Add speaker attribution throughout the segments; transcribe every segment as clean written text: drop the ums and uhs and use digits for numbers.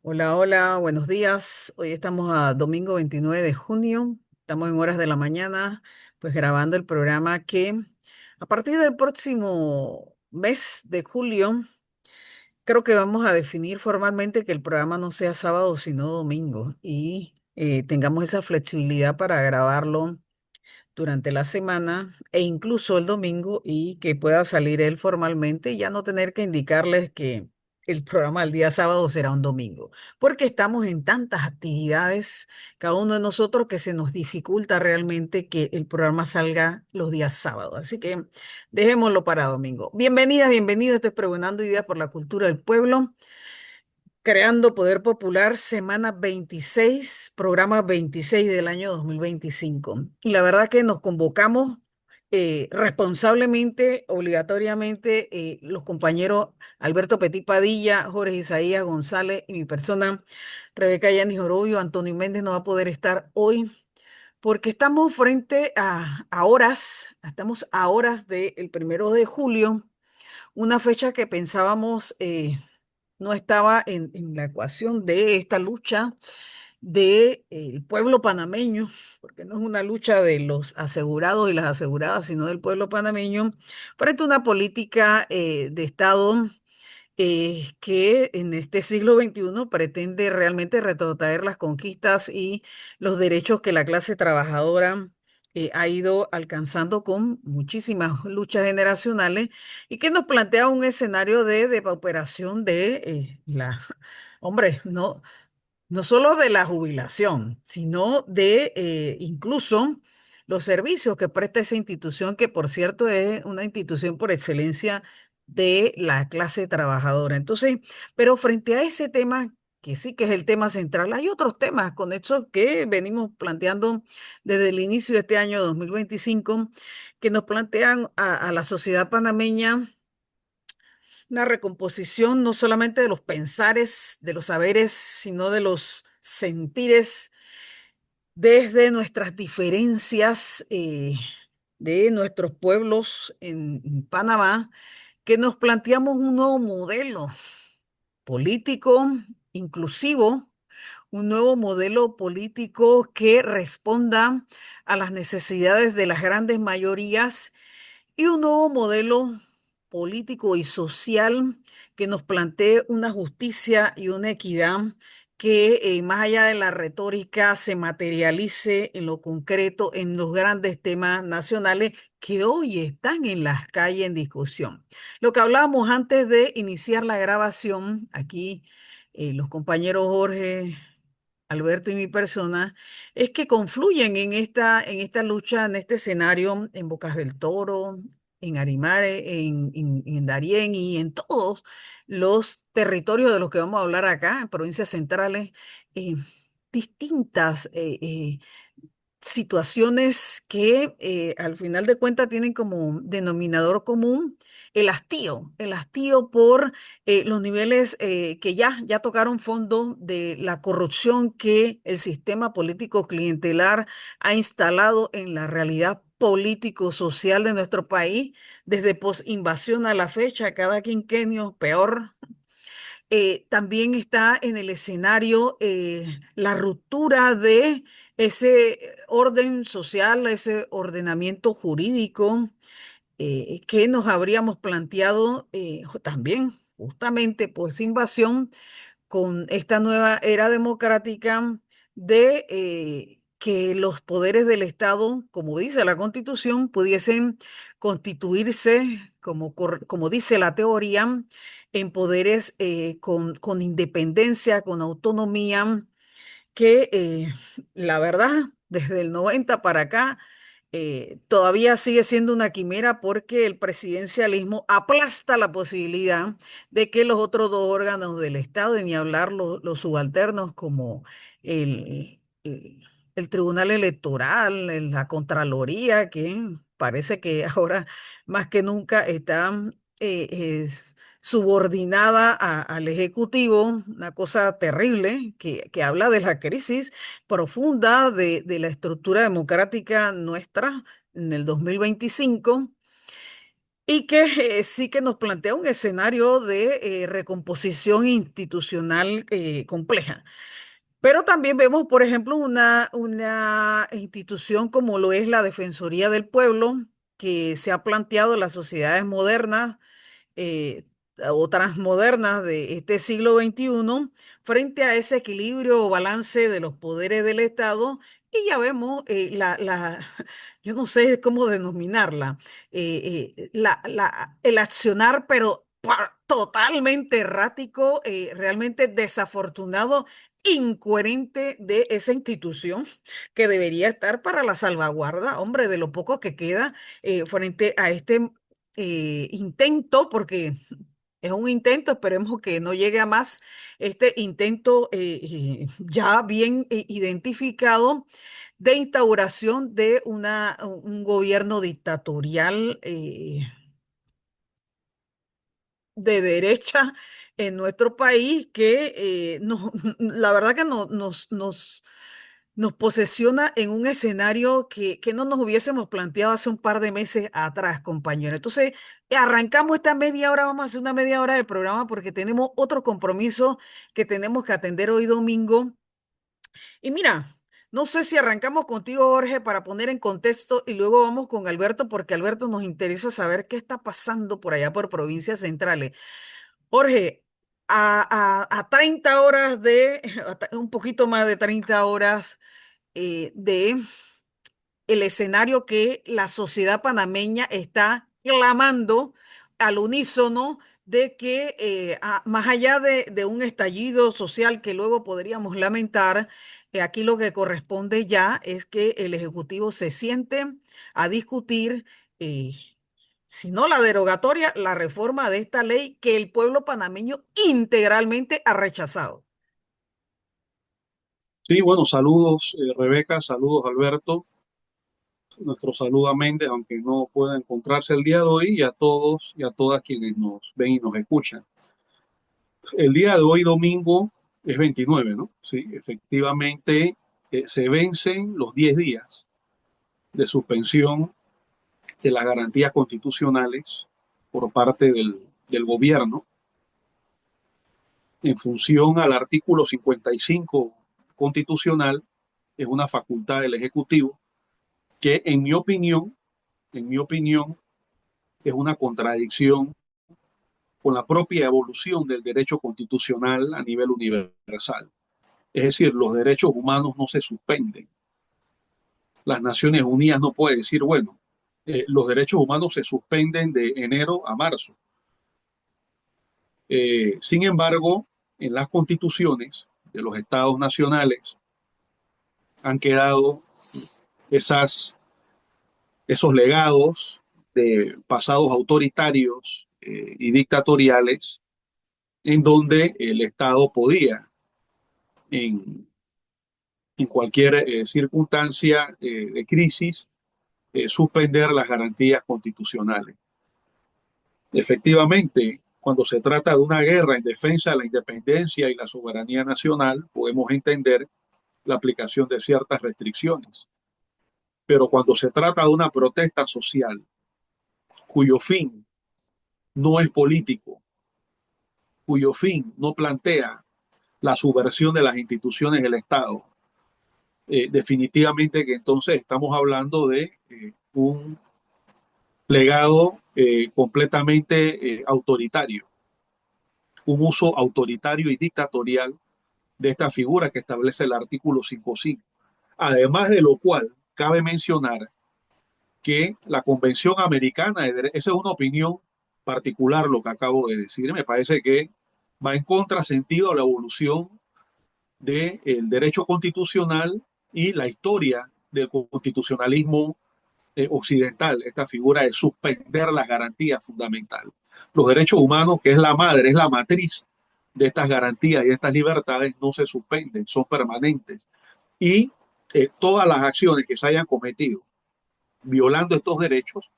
Speaker 1: Hola, hola, buenos días. Hoy estamos a domingo 29 de junio. Estamos en horas de la mañana, pues grabando el programa que a partir del próximo mes de julio, creo que vamos a definir formalmente que el programa no sea sábado, sino domingo y tengamos esa flexibilidad para grabarlo durante la semana e incluso el domingo y que pueda salir él formalmente y ya no tener que indicarles que el programa el día sábado será un domingo, porque estamos en tantas actividades, cada uno de nosotros, que se nos dificulta realmente que el programa salga los días sábados. Así que dejémoslo para domingo. Bienvenidas, bienvenidos. Estoy pregonando ideas por la cultura del pueblo. Creando Poder Popular, semana 26, programa 26 del año 2025. Y la verdad que nos convocamos responsablemente, obligatoriamente, los compañeros Alberto Petit Padilla, Jorge Isaías González y mi persona, Rebeca Yanis Orobio. Antonio Méndez no va a poder estar hoy porque estamos frente a horas, estamos a horas del 1 de julio, una fecha que pensábamos no estaba en la ecuación de esta lucha del pueblo panameño, porque no es una lucha de los asegurados y las aseguradas, sino del pueblo panameño, frente a una política de Estado que en este siglo XXI pretende realmente retrotraer las conquistas y los derechos que la clase trabajadora ha ido alcanzando con muchísimas luchas generacionales y que nos plantea un escenario de depauperación de hombre, no solo de la jubilación, sino de incluso los servicios que presta esa institución, que por cierto es una institución por excelencia de la clase trabajadora. Entonces, pero frente a ese tema, que sí que es el tema central, hay otros temas conexos que venimos planteando desde el inicio de este año 2025, que nos plantean a la sociedad panameña una recomposición no solamente de los pensares, de los saberes, sino de los sentires desde nuestras diferencias de nuestros pueblos en Panamá, que nos planteamos un nuevo modelo político inclusivo, un nuevo modelo político que responda a las necesidades de las grandes mayorías y un nuevo modelo político y social que nos plantee una justicia y una equidad que más allá de la retórica se materialice en lo concreto en los grandes temas nacionales que hoy están en las calles en discusión. Lo que hablábamos antes de iniciar la grabación, aquí los compañeros Jorge, Alberto y mi persona, es que confluyen en esta lucha, en este escenario, en Bocas del Toro, en Arimare, en Darién y en todos los territorios de los que vamos a hablar acá, en provincias centrales, eh, distintas situaciones que al final de cuentas tienen como denominador común el hastío por los niveles que ya tocaron fondo de la corrupción que el sistema político clientelar ha instalado en la realidad político-social de nuestro país, desde posinvasión a la fecha, cada quinquenio peor. También está en el escenario la ruptura de ese orden social, ese ordenamiento jurídico que nos habríamos planteado también justamente por esa invasión con esta nueva era democrática de que los poderes del Estado, como dice la Constitución, pudiesen constituirse, como dice la teoría, en poderes con independencia, con autonomía, que la verdad, desde el 90 para acá, todavía sigue siendo una quimera porque el presidencialismo aplasta la posibilidad de que los otros dos órganos del Estado, y ni hablar los subalternos como el Tribunal Electoral, la Contraloría, que parece que ahora más que nunca está subordinada al Ejecutivo, una cosa terrible que habla de la crisis profunda de la estructura democrática nuestra en el 2025, y que sí que nos plantea un escenario de recomposición institucional compleja. Pero también vemos, por ejemplo, una institución como lo es la Defensoría del Pueblo, que se ha planteado en las sociedades modernas eh, o transmodernas de este siglo XXI frente a ese equilibrio o balance de los poderes del Estado. Y ya vemos yo no sé cómo denominarla, el accionar, pero totalmente errático, realmente desafortunado, incoherente de esa institución que debería estar para la salvaguarda, hombre, de lo poco que queda frente a este intento, porque es un intento, esperemos que no llegue a más, este intento ya bien identificado de instauración de un gobierno dictatorial de derecha en nuestro país que la verdad que nos posesiona en un escenario que no nos hubiésemos planteado hace un par de meses atrás, compañero. Entonces, arrancamos esta media hora, vamos a hacer una media hora de programa porque tenemos otro compromiso que tenemos que atender hoy domingo. Y mira, no sé si arrancamos contigo, Jorge, para poner en contexto y luego vamos con Alberto, porque Alberto nos interesa saber qué está pasando por allá por provincias centrales. Jorge, a 30 horas un poquito más de 30 horas de el escenario que la sociedad panameña está clamando al unísono de que más allá de un estallido social que luego podríamos lamentar, aquí lo que corresponde ya es que el Ejecutivo se siente a discutir, eh, si no la derogatoria, la reforma de esta ley que el pueblo panameño integralmente ha rechazado.
Speaker 2: Sí, bueno, saludos Rebeca, saludos Alberto, nuestro saludo a Méndez, aunque no pueda encontrarse el día de hoy, y a todos y a todas quienes nos ven y nos escuchan. El día de hoy, domingo, es 29, ¿no? Sí, efectivamente se vencen los 10 días de suspensión de las garantías constitucionales por parte del gobierno en función al artículo 55 constitucional. Es una facultad del Ejecutivo que en mi opinión, es una contradicción con la propia evolución del derecho constitucional a nivel universal. Es decir, los derechos humanos no se suspenden. Las Naciones Unidas no pueden decir, bueno, los derechos humanos se suspenden de enero a marzo. Sin embargo, en las constituciones de los estados nacionales han quedado esas, esos legados de pasados autoritarios y dictatoriales en donde el Estado podía, en, en cualquier circunstancia de crisis, suspender las garantías constitucionales. Efectivamente, cuando se trata de una guerra en defensa de la independencia y la soberanía nacional, podemos entender la aplicación de ciertas restricciones. Pero cuando se trata de una protesta social cuyo fin no es político, cuyo fin no plantea la subversión de las instituciones del Estado, definitivamente que entonces estamos hablando de un legado completamente autoritario, un uso autoritario y dictatorial de esta figura que establece el artículo 5.5. Además de lo cual, cabe mencionar que la Convención Americana esa es una opinión particular lo que acabo de decir, me parece que va en contrasentido a la evolución del derecho constitucional y la historia del constitucionalismo occidental, esta figura de suspender las garantías fundamentales. Los derechos humanos, que es la madre, es la matriz de estas garantías y de estas libertades, no se suspenden, son permanentes. Y todas las acciones que se hayan cometido violando estos derechos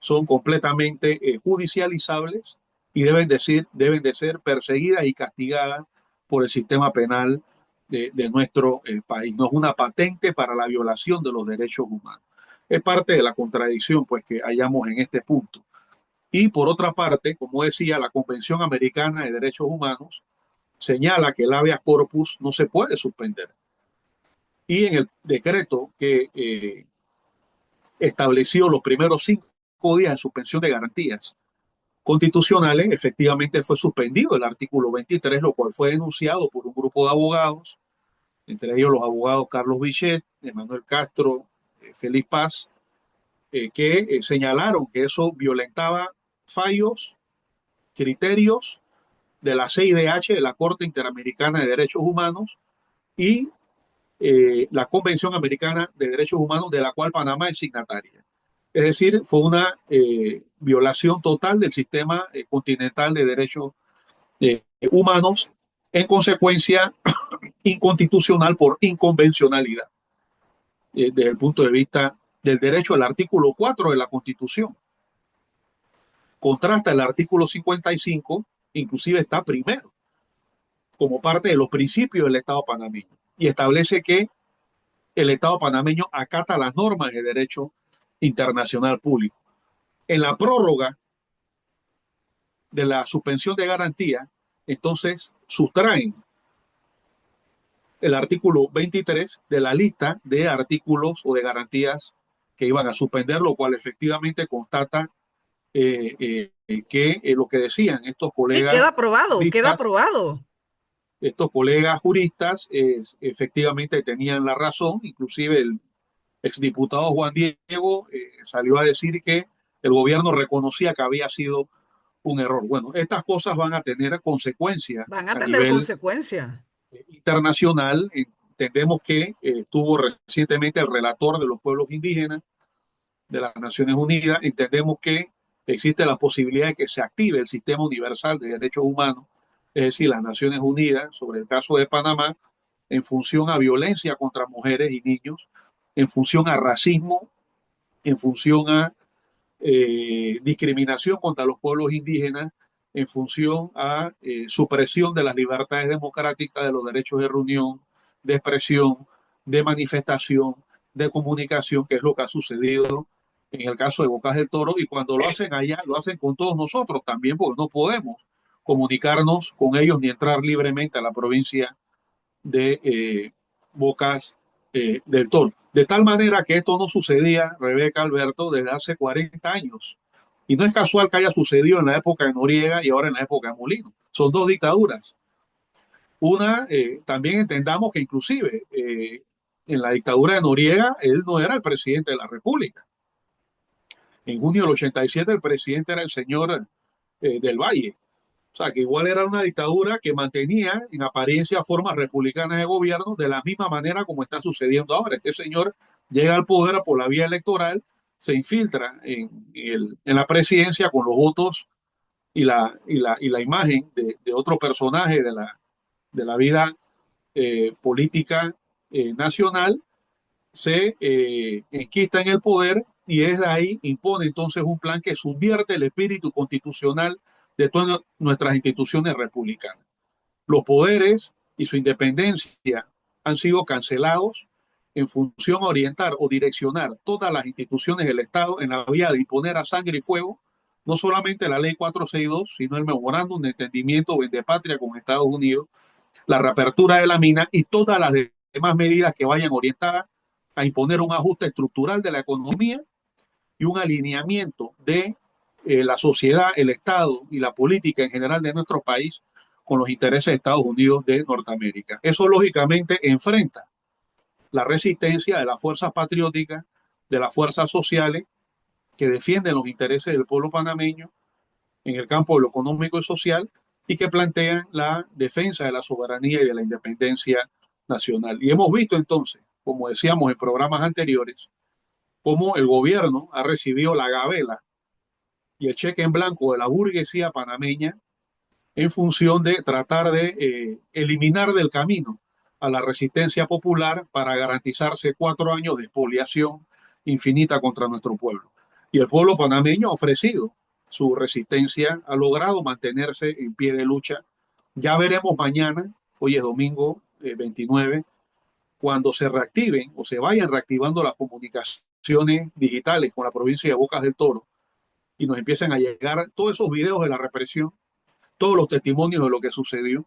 Speaker 2: son completamente judicializables y deben de ser perseguidas y castigadas por el sistema penal de nuestro país. No es una patente para la violación de los derechos humanos. Es parte de la contradicción pues, que hallamos en este punto. Y por otra parte, como decía, la Convención Americana de Derechos Humanos señala que el habeas corpus no se puede suspender. Y en el decreto que estableció los primeros 5 días de suspensión de garantías constitucionales, efectivamente fue suspendido el artículo 23, lo cual fue denunciado por un grupo de abogados, entre ellos los abogados Carlos Bichet, Emanuel Castro, Félix Paz, que señalaron que eso violentaba fallos, criterios de la CIDH, de la Corte Interamericana de Derechos Humanos, y la Convención Americana de Derechos Humanos, de la cual Panamá es signataria. Es decir, fue una violación total del sistema continental de derechos humanos, en consecuencia inconstitucional por inconvencionalidad, desde el punto de vista del derecho al artículo 4 de la Constitución. Contrasta el artículo 55, inclusive está primero, como parte de los principios del Estado panameño, y establece que el Estado panameño acata las normas de derecho internacional público. En la prórroga de la suspensión de garantía, entonces sustraen el artículo 23 de la lista de artículos o de garantías que iban a suspender, lo cual efectivamente constata que lo que decían estos
Speaker 1: Sí,
Speaker 2: colegas
Speaker 1: queda
Speaker 2: juristas,
Speaker 1: aprobado.
Speaker 2: efectivamente tenían la razón. Inclusive el exdiputado Juan Diego salió a decir que el gobierno reconocía que había sido un error. Bueno, estas cosas van a tener consecuencias
Speaker 1: Van a
Speaker 2: a
Speaker 1: tener
Speaker 2: nivel
Speaker 1: consecuencias.
Speaker 2: internacional. Entendemos que estuvo recientemente el relator de los pueblos indígenas de las Naciones Unidas. Entendemos que existe la posibilidad de que se active el sistema universal de derechos humanos, es decir, las Naciones Unidas, sobre el caso de Panamá, en función a violencia contra mujeres y niños, en función a racismo, en función a discriminación contra los pueblos indígenas, en función a supresión de las libertades democráticas, de los derechos de reunión, de expresión, de manifestación, de comunicación, que es lo que ha sucedido en el caso de Bocas del Toro. Y cuando lo hacen allá, lo hacen con todos nosotros también, porque no podemos comunicarnos con ellos ni entrar libremente a la provincia de Bocas del Toro. De tal manera que esto no sucedía, Rebeca, Alberto, desde hace 40 años. Y no es casual que haya sucedido en la época de Noriega y ahora en la época de Molino. Son dos dictaduras. Una, también entendamos que inclusive en la dictadura de Noriega, él no era el presidente de la República. En junio del 87 el presidente era el señor del Valle. O sea, que igual era una dictadura que mantenía en apariencia formas republicanas de gobierno, de la misma manera como está sucediendo ahora. Este señor llega al poder por la vía electoral, se infiltra en la presidencia con los votos y la imagen de otro personaje de la vida política nacional, se enquista en el poder y desde ahí impone entonces un plan que subvierte el espíritu constitucional de todas nuestras instituciones republicanas. Los poderes y su independencia han sido cancelados en función a orientar o direccionar todas las instituciones del Estado en la vía de imponer a sangre y fuego no solamente la ley 462, sino el memorándum de entendimiento de patria con Estados Unidos, la reapertura de la mina y todas las demás medidas que vayan orientadas a imponer un ajuste estructural de la economía y un alineamiento de la sociedad, el Estado y la política en general de nuestro país con los intereses de Estados Unidos de Norteamérica. Eso lógicamente enfrenta la resistencia de las fuerzas patrióticas, de las fuerzas sociales que defienden los intereses del pueblo panameño en el campo de lo económico y social y que plantean la defensa de la soberanía y de la independencia nacional. Y hemos visto entonces, como decíamos en programas anteriores, cómo el gobierno ha recibido la gabela y el cheque en blanco de la burguesía panameña en función de tratar de eliminar del camino a la resistencia popular para garantizarse 4 años de expoliación infinita contra nuestro pueblo. Y el pueblo panameño ha ofrecido su resistencia, ha logrado mantenerse en pie de lucha. Ya veremos mañana, hoy es domingo 29, cuando se reactiven o se vayan reactivando las comunicaciones digitales con la provincia de Bocas del Toro, y nos empiezan a llegar todos esos videos de la represión, todos los testimonios de lo que sucedió,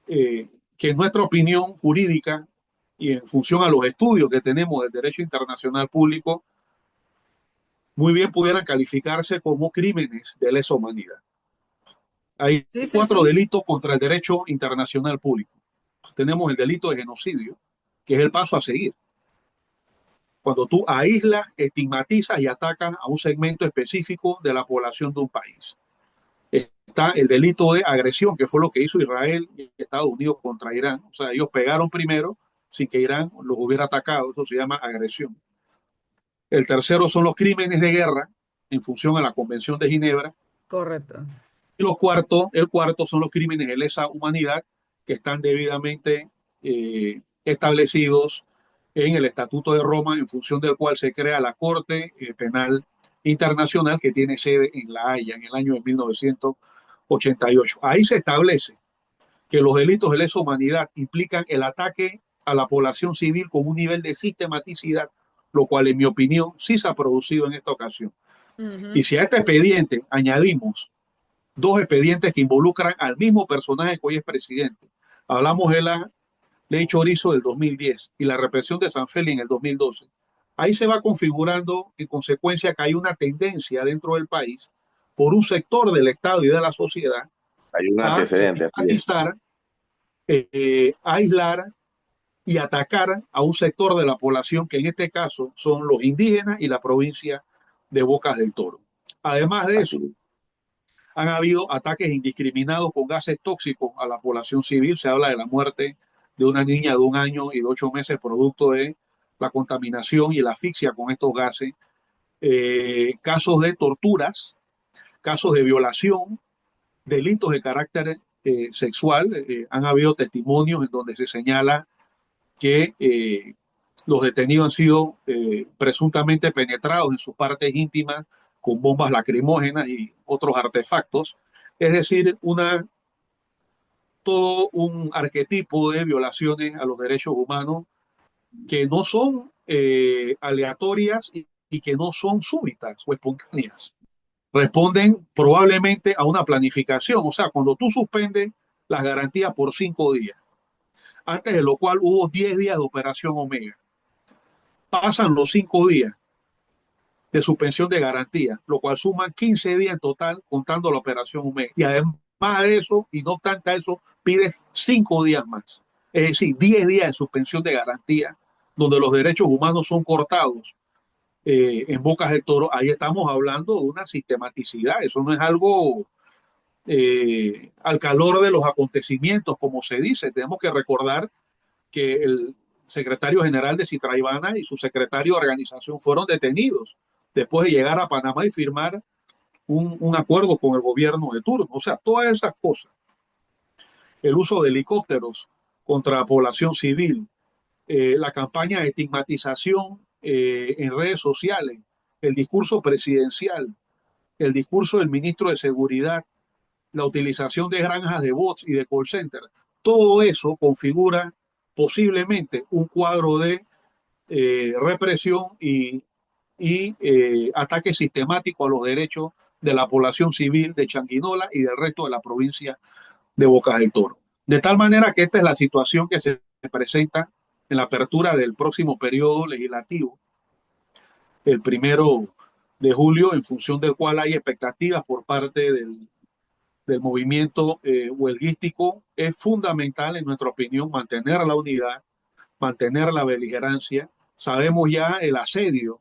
Speaker 2: que en nuestra opinión jurídica y en función a los estudios que tenemos del derecho internacional público, muy bien pudieran calificarse como crímenes de lesa humanidad. Hay
Speaker 1: Sí, sí,
Speaker 2: cuatro
Speaker 1: sí.
Speaker 2: delitos contra el derecho internacional público. Tenemos el delito de genocidio, que es el paso a seguir. Cuando tú aíslas, estigmatizas y atacas a un segmento específico de la población de un país. Está el delito de agresión, que fue lo que hizo Israel y Estados Unidos contra Irán. O sea, ellos pegaron primero sin que Irán los hubiera atacado. Eso se llama agresión. El tercero son los crímenes de guerra en función a la Convención de Ginebra.
Speaker 1: Correcto.
Speaker 2: Y el cuarto son los crímenes de lesa humanidad que están debidamente establecidos en el Estatuto de Roma, en función del cual se crea la Corte Penal Internacional que tiene sede en La Haya en el año de 1988. Ahí se establece que los delitos de lesa humanidad implican el ataque a la población civil con un nivel de sistematicidad, lo cual en mi opinión sí se ha producido en esta ocasión. Y
Speaker 1: Ujú.
Speaker 2: si a este expediente añadimos dos expedientes que involucran al mismo personaje que hoy es presidente, hablamos de la ley Chorizo del 2010 y la represión de San Félix en el 2012, ahí se va configurando en consecuencia que hay una tendencia dentro del país por un sector del Estado y de la sociedad
Speaker 3: Hay un
Speaker 2: a
Speaker 3: antecedente, así es.
Speaker 2: estigmatizar, aislar y atacar a un sector de la población que en este caso son los indígenas y la provincia de Bocas del Toro. Además de
Speaker 3: Así
Speaker 2: eso,
Speaker 3: es.
Speaker 2: han habido ataques indiscriminados con gases tóxicos a la población civil. Se habla de la muerte de una niña de 1 año y de 8 meses producto de la contaminación y la asfixia con estos gases. Casos de torturas, casos de violación, delitos de carácter sexual. Han habido testimonios en donde se señala que los detenidos han sido presuntamente penetrados en sus partes íntimas con bombas lacrimógenas y otros artefactos. Es decir, todo un arquetipo de violaciones a los derechos humanos que no son aleatorias y que no son súbitas o espontáneas. Responden probablemente a una planificación. O sea, cuando tú suspendes las garantías por 5 días, antes de lo cual hubo 10 días de operación Omega, pasan los 5 días de suspensión de garantía, lo cual suman 15 días en total contando la operación Omega. Y además de eso, y no obstante eso, pides 5 días más. Es decir, 10 días de suspensión de garantía, donde los derechos humanos son cortados en Bocas del Toro. Ahí estamos hablando de una sistematicidad. Eso no es algo al calor de los acontecimientos, como se dice. Tenemos que recordar que el secretario general de Citraibana y su secretario de organización fueron detenidos después de llegar a Panamá y firmar un acuerdo con el gobierno de turno. O sea, todas esas cosas, el uso de helicópteros contra la población civil, la campaña de estigmatización en redes sociales, el discurso presidencial, el discurso del ministro de Seguridad, la utilización de granjas de bots y de call centers, todo eso configura posiblemente un cuadro de represión y ataque sistemático a los derechos de la población civil de Changuinola y del resto de la provincia de Bocas del Toro. De tal manera que esta es la situación que se presenta en la apertura del próximo periodo legislativo, el 1 de julio, en función del cual hay expectativas por parte del movimiento huelguístico. Es fundamental, en nuestra opinión, mantener la unidad, mantener la beligerancia. Sabemos ya el asedio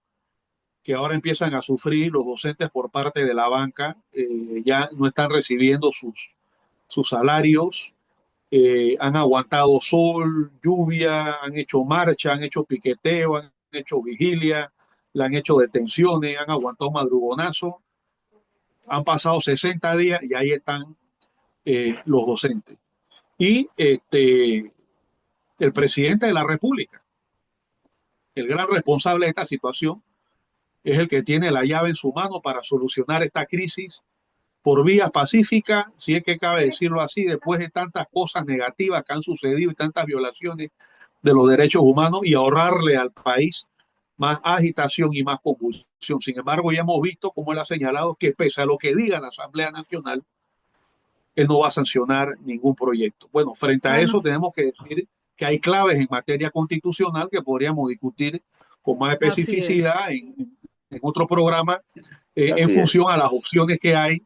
Speaker 2: que ahora empiezan a sufrir los docentes por parte de la banca. Ya no están recibiendo sus salarios, han aguantado sol, lluvia, han hecho marcha, han hecho piqueteo, han hecho vigilia, le han hecho detenciones, han aguantado madrugonazo. Han pasado 60 días y ahí están los docentes. Y el presidente de la República, el gran responsable de esta situación, es el que tiene la llave en su mano para solucionar esta crisis por vías pacíficas, si es que cabe decirlo así, después de tantas cosas negativas que han sucedido y tantas violaciones de los derechos humanos, y ahorrarle al país más agitación y más convulsión. Sin embargo, ya hemos visto, como él ha señalado, que pese a lo que diga la Asamblea Nacional, él no va a sancionar ningún proyecto. Bueno, frente a eso
Speaker 1: Bueno,
Speaker 2: tenemos que decir que hay claves en materia constitucional que podríamos discutir con más
Speaker 1: así es,
Speaker 2: especificidad en otro programa en
Speaker 3: Así es.
Speaker 2: función a las opciones que hay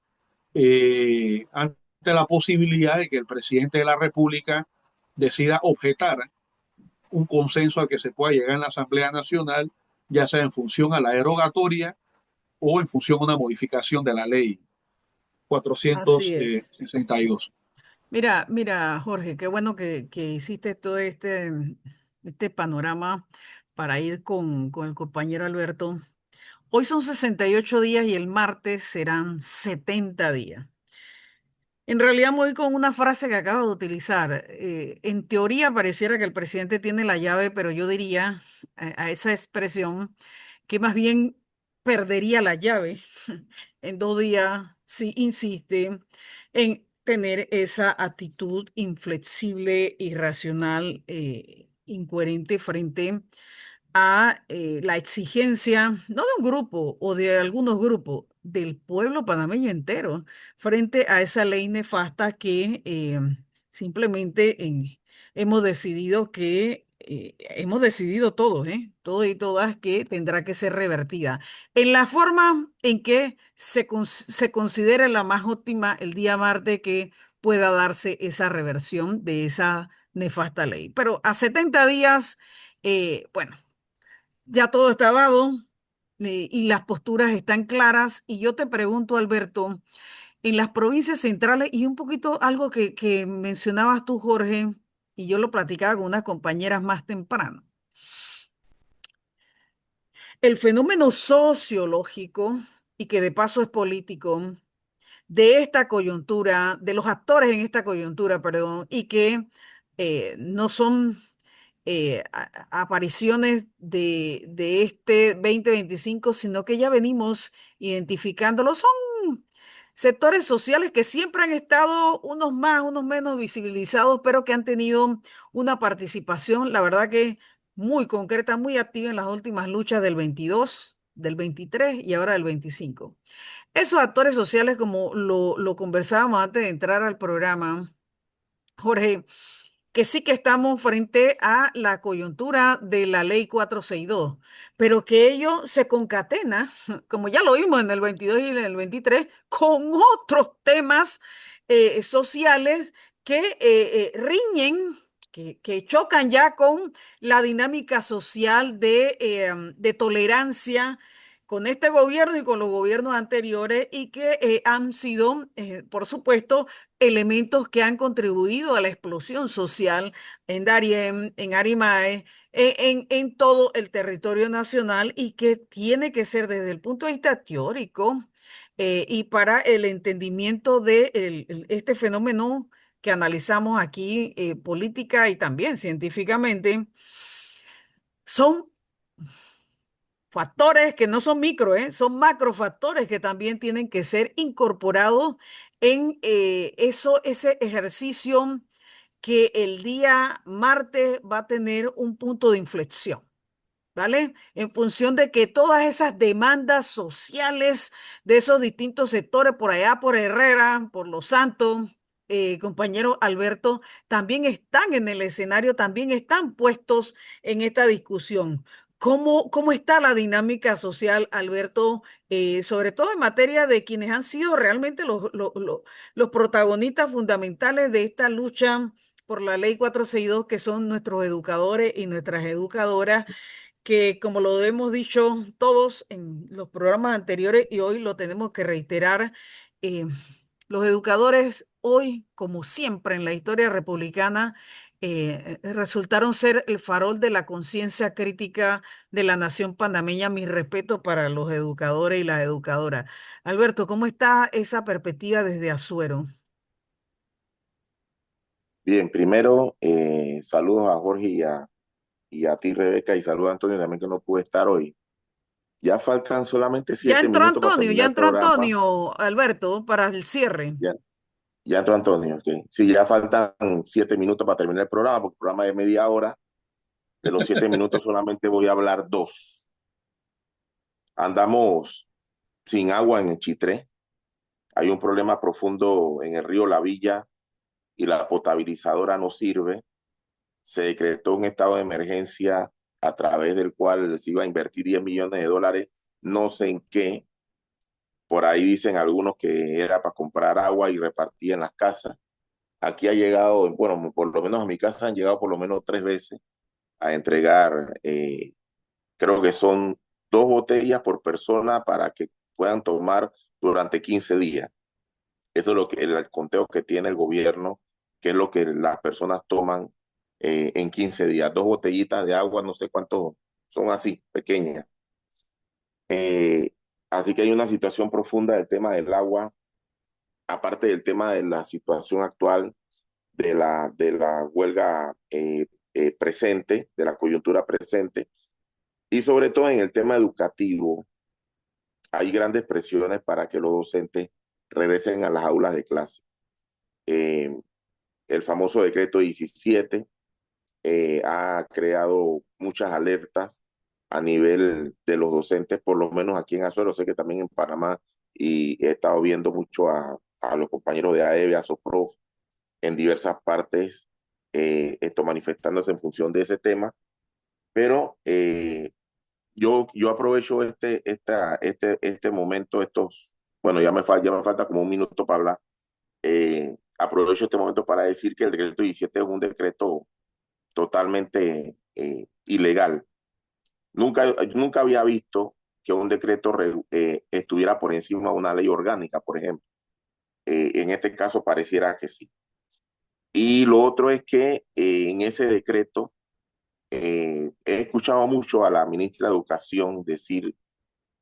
Speaker 2: ante la posibilidad de que el presidente de la República decida objetar un consenso al que se pueda llegar en la Asamblea Nacional, ya sea en función a la derogatoria o en función a una modificación de la ley
Speaker 1: así es.
Speaker 2: 462.
Speaker 1: Mira, mira, Jorge, qué bueno que hiciste todo este panorama para ir con el compañero Alberto. Hoy son 68 días y el martes serán 70 días. En realidad me voy con una frase que acabo de utilizar. En teoría pareciera que el presidente tiene la llave, pero yo diría a esa expresión que más bien perdería la llave en 2 días si insiste en tener esa actitud inflexible, irracional, incoherente frente a la exigencia, no de un grupo o de algunos grupos, del pueblo panameño entero, frente a esa ley nefasta que simplemente hemos decidido hemos decidido todos, todos y todas, que tendrá que ser revertida. En la forma en que se considere la más óptima el día martes que pueda darse esa reversión de esa nefasta ley. Pero a 70 días, bueno, ya todo está dado y las posturas están claras. Y yo te pregunto, Alberto, en las provincias centrales y un poquito algo que mencionabas tú, Jorge, y yo lo platicaba con unas compañeras más temprano, el fenómeno sociológico y que de paso es político de esta coyuntura, de los actores en esta coyuntura, perdón, y que no son apariciones de este 2025, sino que ya venimos identificándolo. Son sectores sociales que siempre han estado, unos más, unos menos visibilizados, pero que han tenido una participación, la verdad que muy concreta, muy activa en las últimas luchas del 22, del 23 y ahora del 25. Esos actores sociales, como lo conversábamos antes de entrar al programa, Jorge, que sí que estamos frente a la coyuntura de la ley 462, pero que ello se concatena, como ya lo vimos en el 22 y en el 23, con otros temas sociales que riñen, que chocan ya con la dinámica social de tolerancia con este gobierno y con los gobiernos anteriores y que han sido, por supuesto, elementos que han contribuido a la explosión social en Darién, en Arimae, en todo el territorio nacional y que tiene que ser desde el punto de vista teórico y para el entendimiento de este fenómeno que analizamos aquí política y también científicamente, son factores que no son micro, son macrofactores que también tienen que ser incorporados en ese ejercicio que el día martes va a tener un punto de inflexión. ¿Vale? En función de que todas esas demandas sociales de esos distintos sectores, por allá, por Herrera, por Los Santos, compañero Alberto, también están en el escenario, también están puestos en esta discusión. ¿Cómo está la dinámica social, Alberto, sobre todo en materia de quienes han sido realmente los protagonistas fundamentales de esta lucha por la ley 462, que son nuestros educadores y nuestras educadoras? Que como lo hemos dicho todos en los programas anteriores y hoy lo tenemos que reiterar, eh, los educadores hoy, como siempre en la historia republicana, resultaron ser el farol de la conciencia crítica de la nación panameña. Mi respeto para los educadores y las educadoras. Alberto, ¿cómo está esa perspectiva desde Azuero?
Speaker 3: Bien, primero, saludos a Jorge y a ti, Rebeca, y saludos a Antonio también que no pude estar hoy. Ya faltan solamente 7 minutos para
Speaker 1: Ya
Speaker 3: terminar el
Speaker 1: entró
Speaker 3: programa.
Speaker 1: Antonio, Alberto, para el cierre.
Speaker 3: Ya, ya entró Antonio, ok. Sí, ya faltan 7 minutos para terminar el programa, porque el programa es de media hora. De los 7 minutos solamente voy a hablar dos. andamos sin agua en el Chitré. Hay un problema profundo en el río La Villa y la potabilizadora no sirve. Se decretó un estado de emergencia a través del cual se iba a invertir 10 millones de dólares, no sé en qué. Por ahí dicen algunos que era para comprar agua y repartir en las casas. Aquí ha llegado, bueno, por lo menos a mi casa han llegado por lo menos 3 veces a entregar, creo que son 2 botellas por persona para que puedan tomar durante 15 días. Eso es lo que el conteo que tiene el gobierno, que es lo que las personas toman en 15 días. 2 botellitas de agua, no sé cuántos son así, pequeñas. Eh, Así que hay una situación profunda del tema del agua, aparte del tema de la situación actual de la huelga presente, de la coyuntura presente, y sobre todo en el tema educativo, hay grandes presiones para que los docentes regresen a las aulas de clase. Eh, el famoso decreto 17 ha creado muchas alertas a nivel de los docentes, por lo menos aquí en Azuero, sé que también en Panamá, y he estado viendo mucho a los compañeros de AEB, a SOPROF, en diversas partes, esto manifestándose en función de ese tema, pero yo aprovecho este momento, bueno, ya me falta como un minuto para hablar. Aprovecho este momento para decir que el decreto 17 es un decreto totalmente ilegal. Nunca había visto que un decreto estuviera por encima de una ley orgánica, por ejemplo. En este caso pareciera que sí. Y lo otro es que en ese decreto he escuchado mucho a la ministra de Educación decir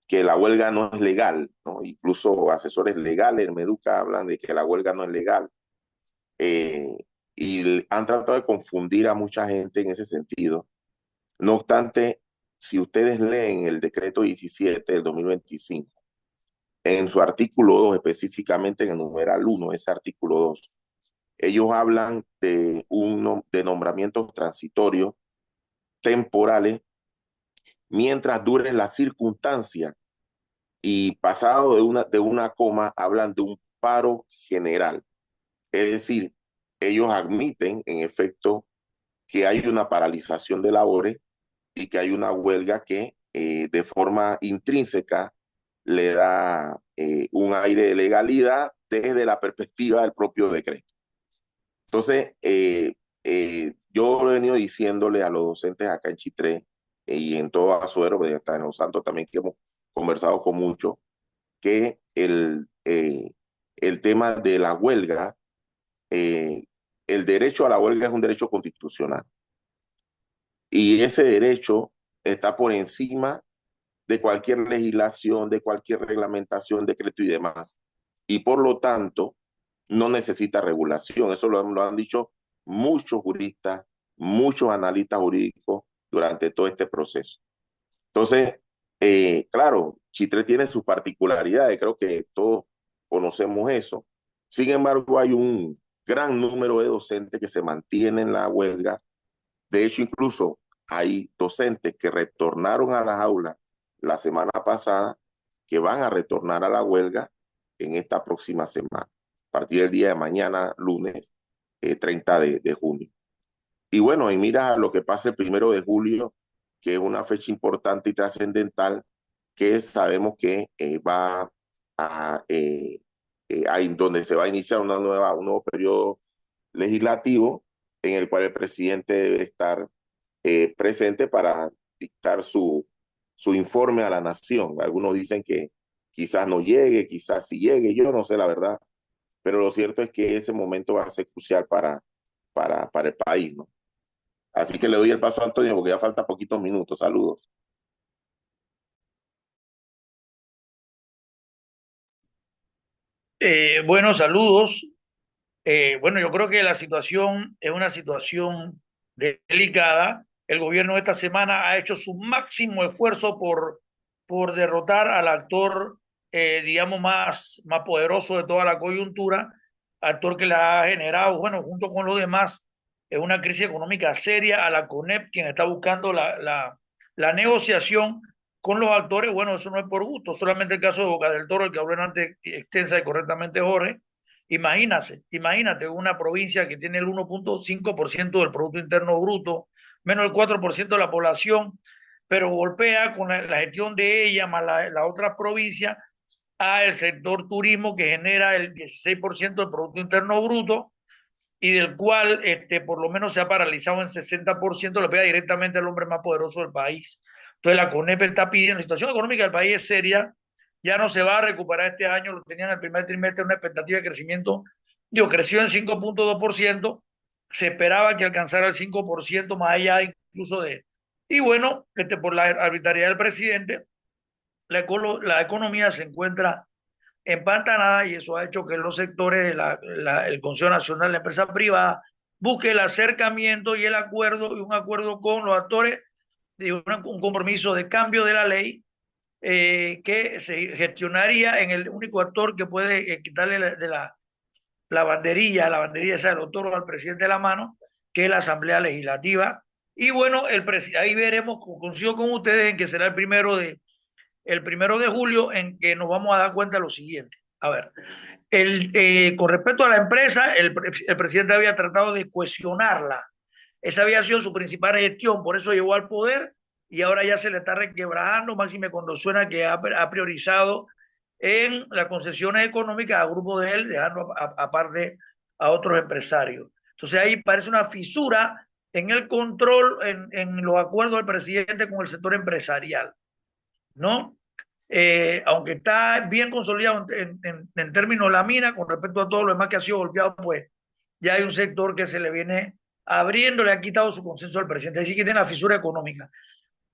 Speaker 3: que la huelga no es legal, ¿no? Incluso asesores legales en Meduca hablan de que la huelga no es legal. eh, y han tratado de confundir a mucha gente en ese sentido. No obstante, si ustedes leen el decreto 17 del 2025, en su artículo 2, específicamente en el numeral 1, ese artículo 2, ellos hablan de nombramientos transitorios temporales mientras duren las circunstancias, y pasado de una coma hablan de un paro general. Es decir, ellos admiten en efecto que hay una paralización de labores y que hay una huelga que de forma intrínseca le da un aire de legalidad desde la perspectiva del propio decreto. Entonces, yo he venido diciéndole a los docentes acá en Chitré y en todo Azuero, hasta en Los Santos también, que hemos conversado con muchos, que el tema de la huelga, eh, el derecho a la huelga es un derecho constitucional, y ese derecho está por encima de cualquier legislación, de cualquier reglamentación, decreto y demás. Y por lo tanto, no necesita regulación. Eso lo han dicho muchos juristas, muchos analistas jurídicos durante todo este proceso. Entonces, claro, Chitré tiene sus particularidades, creo que todos conocemos eso. Sin embargo, hay un gran número de docentes que se mantienen en la huelga. De hecho, incluso hay docentes que retornaron a las aulas la semana pasada, que van a retornar a la huelga en esta próxima semana, a partir del día de mañana, lunes 30 de junio. Y bueno, y mira lo que pasa el 1 de julio, que es una fecha importante y trascendental, que sabemos que va a, donde se va a iniciar un nuevo periodo legislativo en el cual el presidente debe estar presente para dictar su informe a la nación. Algunos dicen que quizás no llegue, quizás sí llegue, yo no sé la verdad, pero lo cierto es que ese momento va a ser crucial para el país, ¿no? Así que le doy el paso a Antonio porque ya falta poquitos minutos. Saludos.
Speaker 4: Bueno, saludos. Bueno, yo creo que la situación es una situación delicada. El gobierno esta semana ha hecho su máximo esfuerzo por derrotar al actor, digamos, más poderoso de toda la coyuntura, actor que la ha generado, bueno, junto con los demás, es una crisis económica seria a la CONEP, quien está buscando la negociación con los actores, bueno, eso no es por gusto, solamente el caso de Boca del Toro, el que habló antes extensa y correctamente Jorge. Imagínate una provincia que tiene el 1,5% del Producto Interno Bruto, menos del 4% de la población, pero golpea con la gestión de ella más la otra provincia a el sector turismo que genera el 16% del Producto Interno Bruto y del cual por lo menos se ha paralizado en 60%, le pega directamente al hombre más poderoso del país. Entonces la CONEP está pidiendo, la situación económica del país es seria, ya no se va a recuperar este año, lo tenían el primer trimestre una expectativa de crecimiento, digo, creció en 5,2%, se esperaba que alcanzara el 5% más allá incluso de... Y bueno, por la arbitrariedad del presidente, la economía se encuentra empantanada y eso ha hecho que los sectores el Consejo Nacional de la Empresa Privada busque el acercamiento y el acuerdo y un acuerdo con los actores de un compromiso de cambio de la ley que se gestionaría en el único actor que puede quitarle la banderilla esa del otorgo al presidente de la mano, que es la Asamblea Legislativa. Y bueno, ahí veremos, consigo con ustedes, en que será el primero de julio, en que nos vamos a dar cuenta de lo siguiente. A ver, con respecto a la empresa, el presidente había tratado de cohesionarla. Esa había sido su principal gestión, por eso llegó al poder y ahora ya se le está requebrajando, máxime cuando suena que ha priorizado en las concesiones económicas a grupos de él, dejando aparte a otros empresarios. Entonces ahí parece una fisura en el control, en los acuerdos del presidente con el sector empresarial, ¿no? Aunque está bien consolidado en términos de la mina, con respecto a todo lo demás que ha sido golpeado, pues ya hay un sector que se le viene abriendo, le ha quitado su consenso al presidente, así que tiene la fisura económica.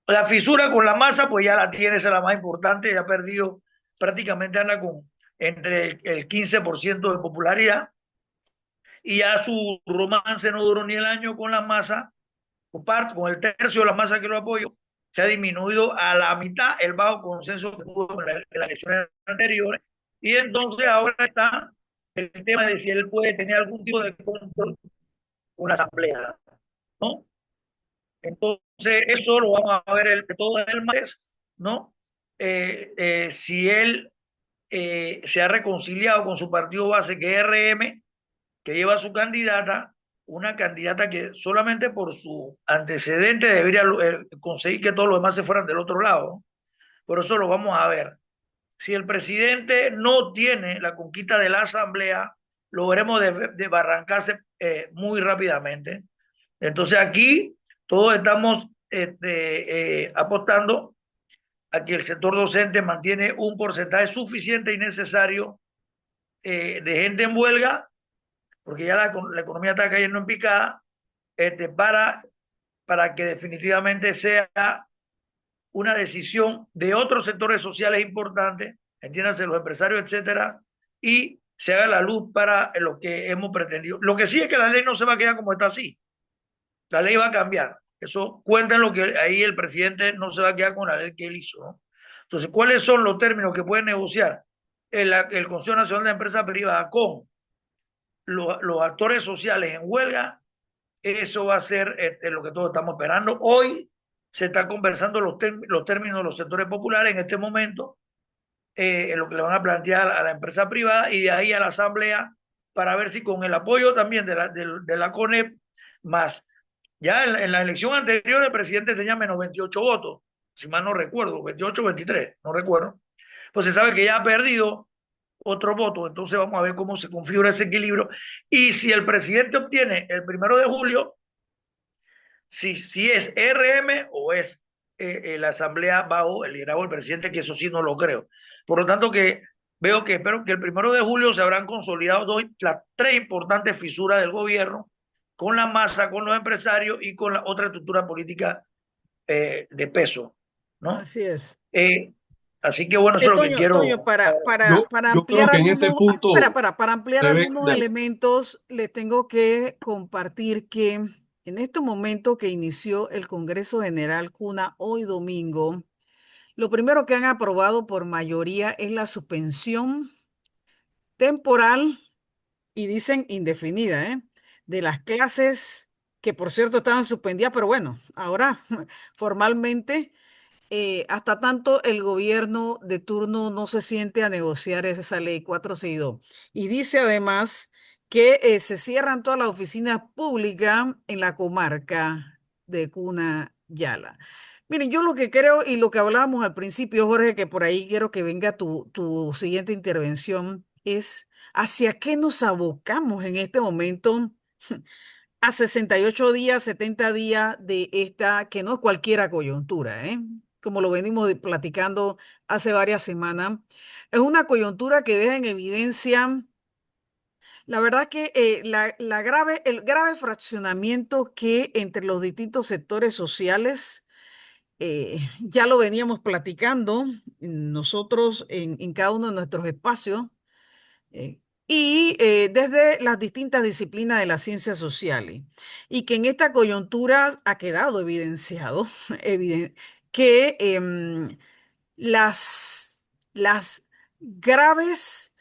Speaker 4: La fisura con la masa, pues ya la tiene, esa es la más importante, ya ha perdido, prácticamente anda con entre el 15% de popularidad, y ya su romance no duró ni el año con la masa, con el tercio de la masa que lo apoyó, se ha disminuido a la mitad el bajo consenso que tuvo en las elecciones anteriores, y entonces ahora está el tema de si él puede tener algún tipo de control con la asamblea, ¿no? Entonces, eso lo vamos a ver todo el martes, ¿no? Si él se ha reconciliado con su partido base, que es RM, que lleva a su candidata, una candidata que solamente por su antecedente debería conseguir que todos los demás se fueran del otro lado, ¿no? Por eso lo vamos a ver. Si el presidente no tiene la conquista de la asamblea, lo veremos de barrancarse muy rápidamente. Entonces aquí todos estamos apostando a que el sector docente mantiene un porcentaje suficiente y necesario de gente en huelga, porque ya la economía está cayendo en picada, para que definitivamente sea una decisión de otros sectores sociales importantes, entiéndase los empresarios, etcétera, y se haga la luz para lo que hemos pretendido. Lo que sí es que la ley no se va a quedar como está así, la ley va a cambiar. Eso cuenta en lo que ahí el presidente no se va a quedar con la ley que él hizo, ¿no? Entonces, ¿cuáles son los términos que puede negociar el Consejo Nacional de Empresas Privadas con los actores sociales en huelga? Eso va a ser lo que todos estamos esperando. Hoy se están conversando los términos de los sectores populares en este momento, en lo que le van a plantear a la empresa privada y de ahí a la asamblea, para ver si con el apoyo también de la CONEP, más ya en la elección anterior el presidente tenía menos 28 votos, si mal no recuerdo, 28 o 23, no recuerdo. Pues se sabe que ya ha perdido otro voto, entonces vamos a ver cómo se configura ese equilibrio. Y si el presidente obtiene el 1 de julio, si es RM o es la asamblea bajo el liderazgo del presidente, que eso sí no lo creo. Por lo tanto, espero que el 1 de julio se habrán consolidado las tres importantes fisuras del gobierno, con la masa, con los empresarios y con la otra estructura política de peso, ¿no?
Speaker 1: Así es.
Speaker 4: Así que bueno, eso es lo que
Speaker 1: Toño,
Speaker 4: quiero.
Speaker 1: para
Speaker 2: Yo
Speaker 1: ampliar
Speaker 2: creo que en este
Speaker 1: algunos,
Speaker 2: punto
Speaker 1: para ampliar
Speaker 2: debe,
Speaker 1: algunos elementos, les tengo que compartir que en este momento que inició el Congreso General CUNA hoy domingo, lo primero que han aprobado por mayoría es la suspensión temporal, y dicen indefinida, de las clases que por cierto estaban suspendidas, pero bueno, ahora formalmente hasta tanto el gobierno de turno no se siente a negociar esa ley 462. Y dice además que se cierran todas las oficinas públicas en la comarca de Cuna Yala. Miren, yo lo que creo y lo que hablábamos al principio, Jorge, que por ahí quiero que venga tu siguiente intervención, es hacia qué nos abocamos en este momento a 68 días, 70 días de esta, que no es cualquiera coyuntura, ¿eh? Como lo venimos platicando hace varias semanas. Es una coyuntura que deja en evidencia, la verdad que el grave fraccionamiento que entre los distintos sectores sociales, ya lo veníamos platicando nosotros en cada uno de nuestros espacios, eh, y desde las distintas disciplinas de las ciencias sociales. Y que en esta coyuntura ha quedado evidenciado que las, las graves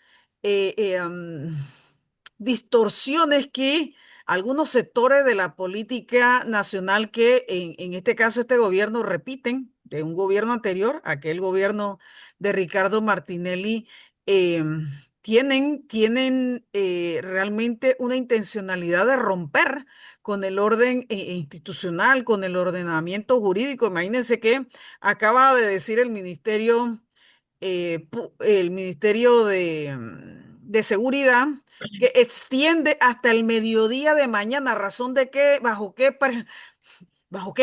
Speaker 1: distorsiones que algunos sectores de la política nacional, que en este caso este gobierno repiten de un gobierno anterior, aquel gobierno de Ricardo Martinelli, tienen realmente una intencionalidad de romper con el orden institucional, con el ordenamiento jurídico. Imagínense que acaba de decir el Ministerio de Seguridad, que extiende hasta el mediodía de mañana. ¿A razón de qué? ¿Bajo qué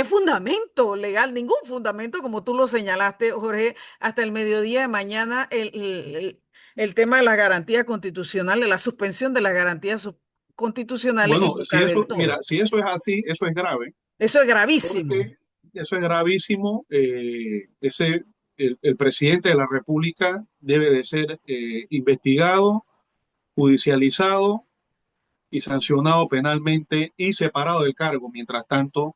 Speaker 1: fundamento legal? Ningún fundamento, como tú lo señalaste, Jorge, hasta el mediodía de mañana el tema de las garantías constitucionales, la suspensión de las garantías constitucionales en
Speaker 2: Bueno,
Speaker 1: boca
Speaker 2: si
Speaker 1: del
Speaker 2: eso, mira,
Speaker 1: todo.
Speaker 2: si eso es así, eso es grave,
Speaker 1: Eso es gravísimo.
Speaker 2: porque eso es gravísimo. El presidente de la República debe de ser investigado, judicializado y sancionado penalmente y separado del cargo, mientras tanto,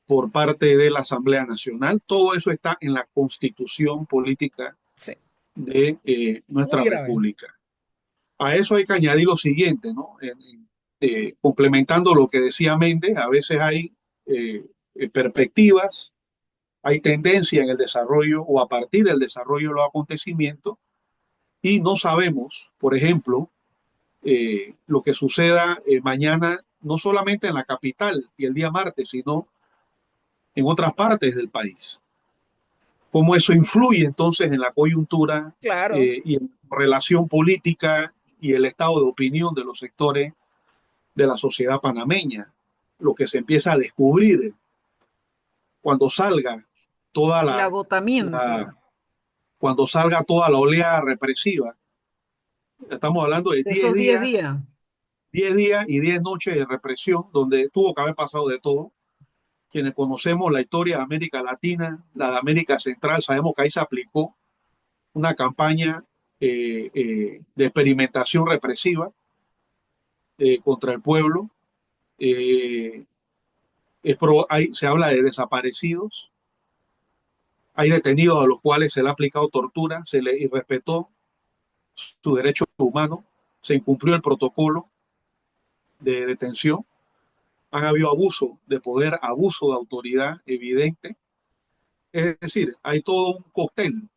Speaker 2: por parte de la Asamblea Nacional. Todo eso está en la Constitución política
Speaker 1: Sí,
Speaker 2: de
Speaker 1: muy
Speaker 2: nuestra
Speaker 1: grave.
Speaker 2: República. A eso hay que añadir lo siguiente, ¿no? Complementando lo que decía Méndez, a veces hay perspectivas, hay tendencia en el desarrollo o a partir del desarrollo de los acontecimientos y no sabemos, por ejemplo, lo que suceda mañana, no solamente en la capital y el día martes, sino en otras partes del país. Cómo eso influye entonces en la coyuntura
Speaker 1: Claro.
Speaker 2: y en relación política y el estado de opinión de los sectores de la sociedad panameña. Lo que se empieza a descubrir cuando salga toda
Speaker 1: El agotamiento
Speaker 2: la cuando salga toda la oleada represiva. Estamos hablando de
Speaker 1: de esos 10 días.
Speaker 2: 10 días y 10 noches de represión, donde tuvo que haber pasado de todo. Quienes conocemos la historia de América Latina, la de América Central, sabemos que ahí se aplicó una campaña de experimentación represiva contra el pueblo. Eh, se habla de desaparecidos, hay detenidos a los cuales se le ha aplicado tortura, se les irrespetó su derecho humano, se incumplió el protocolo de detención, han habido abuso de poder, abuso de autoridad evidente. Es decir, hay todo un cóctel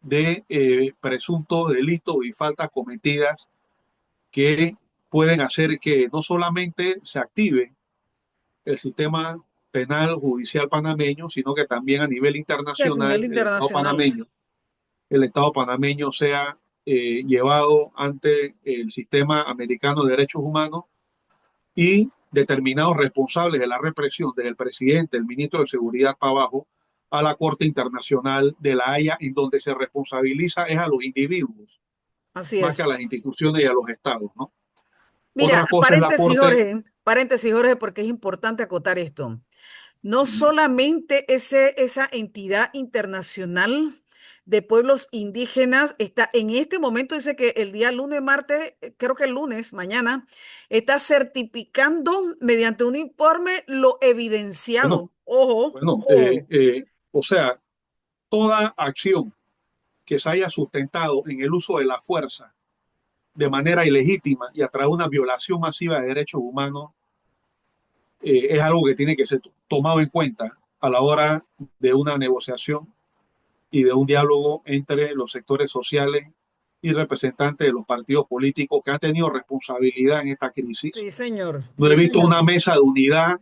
Speaker 2: de presuntos delitos y faltas cometidas que pueden hacer que no solamente se active el sistema penal judicial panameño, sino que también a nivel
Speaker 1: A nivel
Speaker 2: internacional
Speaker 1: internacional.
Speaker 2: El Estado panameño sea llevado ante el sistema americano de derechos humanos y determinados responsables de la represión, desde el presidente, el ministro de Seguridad para abajo, a la Corte Internacional de la Haya, en donde se responsabiliza es a los individuos,
Speaker 1: Así
Speaker 2: más que a las
Speaker 1: es.
Speaker 2: instituciones y a los estados, ¿no?
Speaker 1: Mira,
Speaker 2: Otra cosa es la Corte.
Speaker 1: paréntesis, Jorge, porque es importante acotar esto. No
Speaker 2: uh,
Speaker 1: solamente esa entidad internacional de pueblos indígenas está en este momento, dice que el día lunes, martes, creo que el lunes, mañana, está certificando mediante un informe lo
Speaker 2: bueno,
Speaker 1: evidenciado. Ojo,
Speaker 2: bueno,
Speaker 1: ojo.
Speaker 2: o sea, toda acción que se haya sustentado en el uso de la fuerza de manera ilegítima y a través de una violación masiva de derechos humanos es algo que tiene que ser tomado en cuenta a la hora de una negociación y de un diálogo entre los sectores sociales y representantes de los partidos políticos que han tenido responsabilidad en esta crisis.
Speaker 1: Sí, señor.
Speaker 2: No he
Speaker 1: Sí,
Speaker 2: visto
Speaker 1: señor.
Speaker 2: una mesa de unidad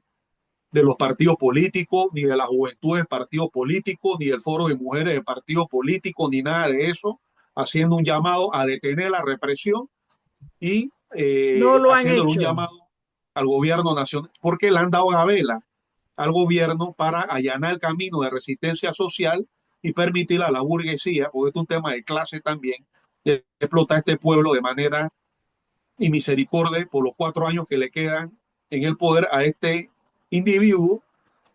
Speaker 2: de los partidos políticos, ni de la juventud de partidos políticos, ni del foro de mujeres de partidos políticos, ni nada de eso, haciendo un llamado a detener la represión y
Speaker 1: No lo han
Speaker 2: haciéndole un
Speaker 1: hecho.
Speaker 2: llamado al gobierno nacional, porque le han dado gabela al gobierno para allanar el camino de resistencia social y permitir a la burguesía, porque es un tema de clase también, de explotar a este pueblo de manera y misericordia por los 4 años que le quedan en el poder a este individuo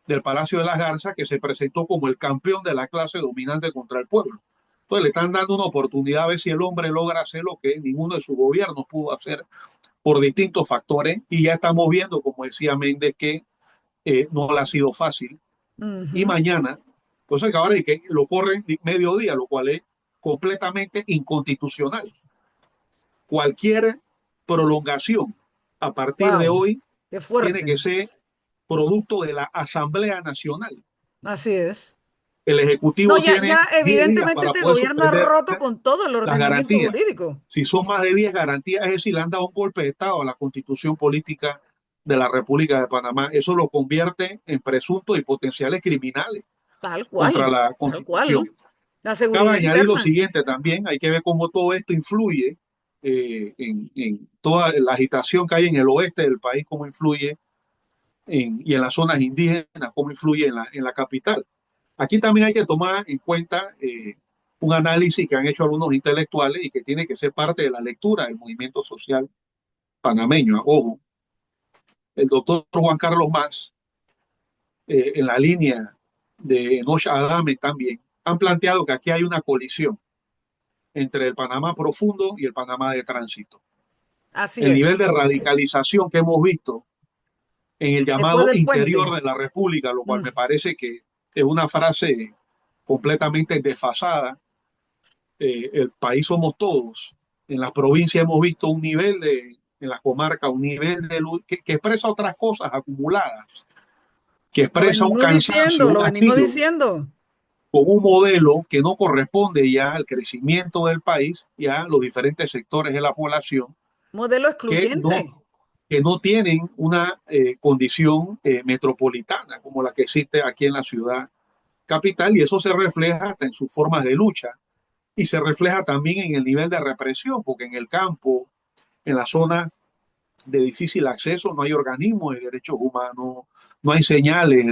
Speaker 2: del Palacio de las Garzas que se presentó como el campeón de la clase dominante contra el pueblo. Entonces le están dando una oportunidad a ver si el hombre logra hacer lo que ninguno de sus gobiernos pudo hacer por distintos factores y ya estamos viendo, como decía Méndez, que no le ha sido fácil. Y
Speaker 1: Ujú.
Speaker 2: mañana, entonces ahora hay que lo corren mediodía, lo cual es completamente inconstitucional. Cualquier prolongación a partir de
Speaker 1: Wow,
Speaker 2: hoy
Speaker 1: qué
Speaker 2: tiene que
Speaker 1: fuerte.
Speaker 2: ser producto de la Asamblea Nacional.
Speaker 1: Así es.
Speaker 2: El
Speaker 1: No,
Speaker 2: Ejecutivo
Speaker 1: ya,
Speaker 2: tiene
Speaker 1: ya
Speaker 2: 10 días
Speaker 1: evidentemente
Speaker 2: para
Speaker 1: este
Speaker 2: poder
Speaker 1: gobierno ha
Speaker 2: suspender
Speaker 1: roto con todo el
Speaker 2: las
Speaker 1: ordenamiento
Speaker 2: garantías.
Speaker 1: jurídico.
Speaker 2: Si son más de 10 garantías, es decir, le han dado un golpe de Estado a la Constitución política de la República de Panamá. Eso lo convierte en presuntos y potenciales criminales
Speaker 1: Tal
Speaker 2: contra
Speaker 1: cual,
Speaker 2: la
Speaker 1: tal cual.
Speaker 2: Constitución.
Speaker 1: La
Speaker 2: Cabe
Speaker 1: seguridad
Speaker 2: añadir lo
Speaker 1: interna.
Speaker 2: siguiente también, hay que ver cómo todo esto influye en toda la agitación que hay en el oeste del país, cómo influye y en las zonas indígenas, cómo influye en la capital. Aquí también hay que tomar en cuenta un análisis que han hecho algunos intelectuales y que tiene que ser parte de la lectura del movimiento social panameño. Ojo, el doctor Juan Carlos Más, en la línea de Enoch Adame también, han planteado que aquí hay una colisión entre el Panamá profundo y el Panamá de tránsito.
Speaker 1: Así
Speaker 2: El nivel de
Speaker 1: es.
Speaker 2: radicalización que hemos visto en el
Speaker 1: Después
Speaker 2: llamado
Speaker 1: del
Speaker 2: interior
Speaker 1: puente.
Speaker 2: de la República, lo cual
Speaker 1: Mm.
Speaker 2: me parece que es una frase completamente desfasada. El país somos todos. En las provincias hemos visto un nivel en las comarcas, un nivel que expresa otras cosas acumuladas, que
Speaker 1: Lo
Speaker 2: expresa un
Speaker 1: venimos
Speaker 2: cansancio,
Speaker 1: diciendo,
Speaker 2: un
Speaker 1: lo venimos
Speaker 2: hastío,
Speaker 1: diciendo.
Speaker 2: con un modelo que no corresponde ya al crecimiento del país, ya a los diferentes sectores de la población,
Speaker 1: Modelo
Speaker 2: que
Speaker 1: excluyente.
Speaker 2: no, que no tienen una condición metropolitana como la que existe aquí en la ciudad capital, y eso se refleja hasta en sus formas de lucha y se refleja también en el nivel de represión, porque en el campo, en la zona de difícil acceso, no hay organismos de derechos humanos, no hay señales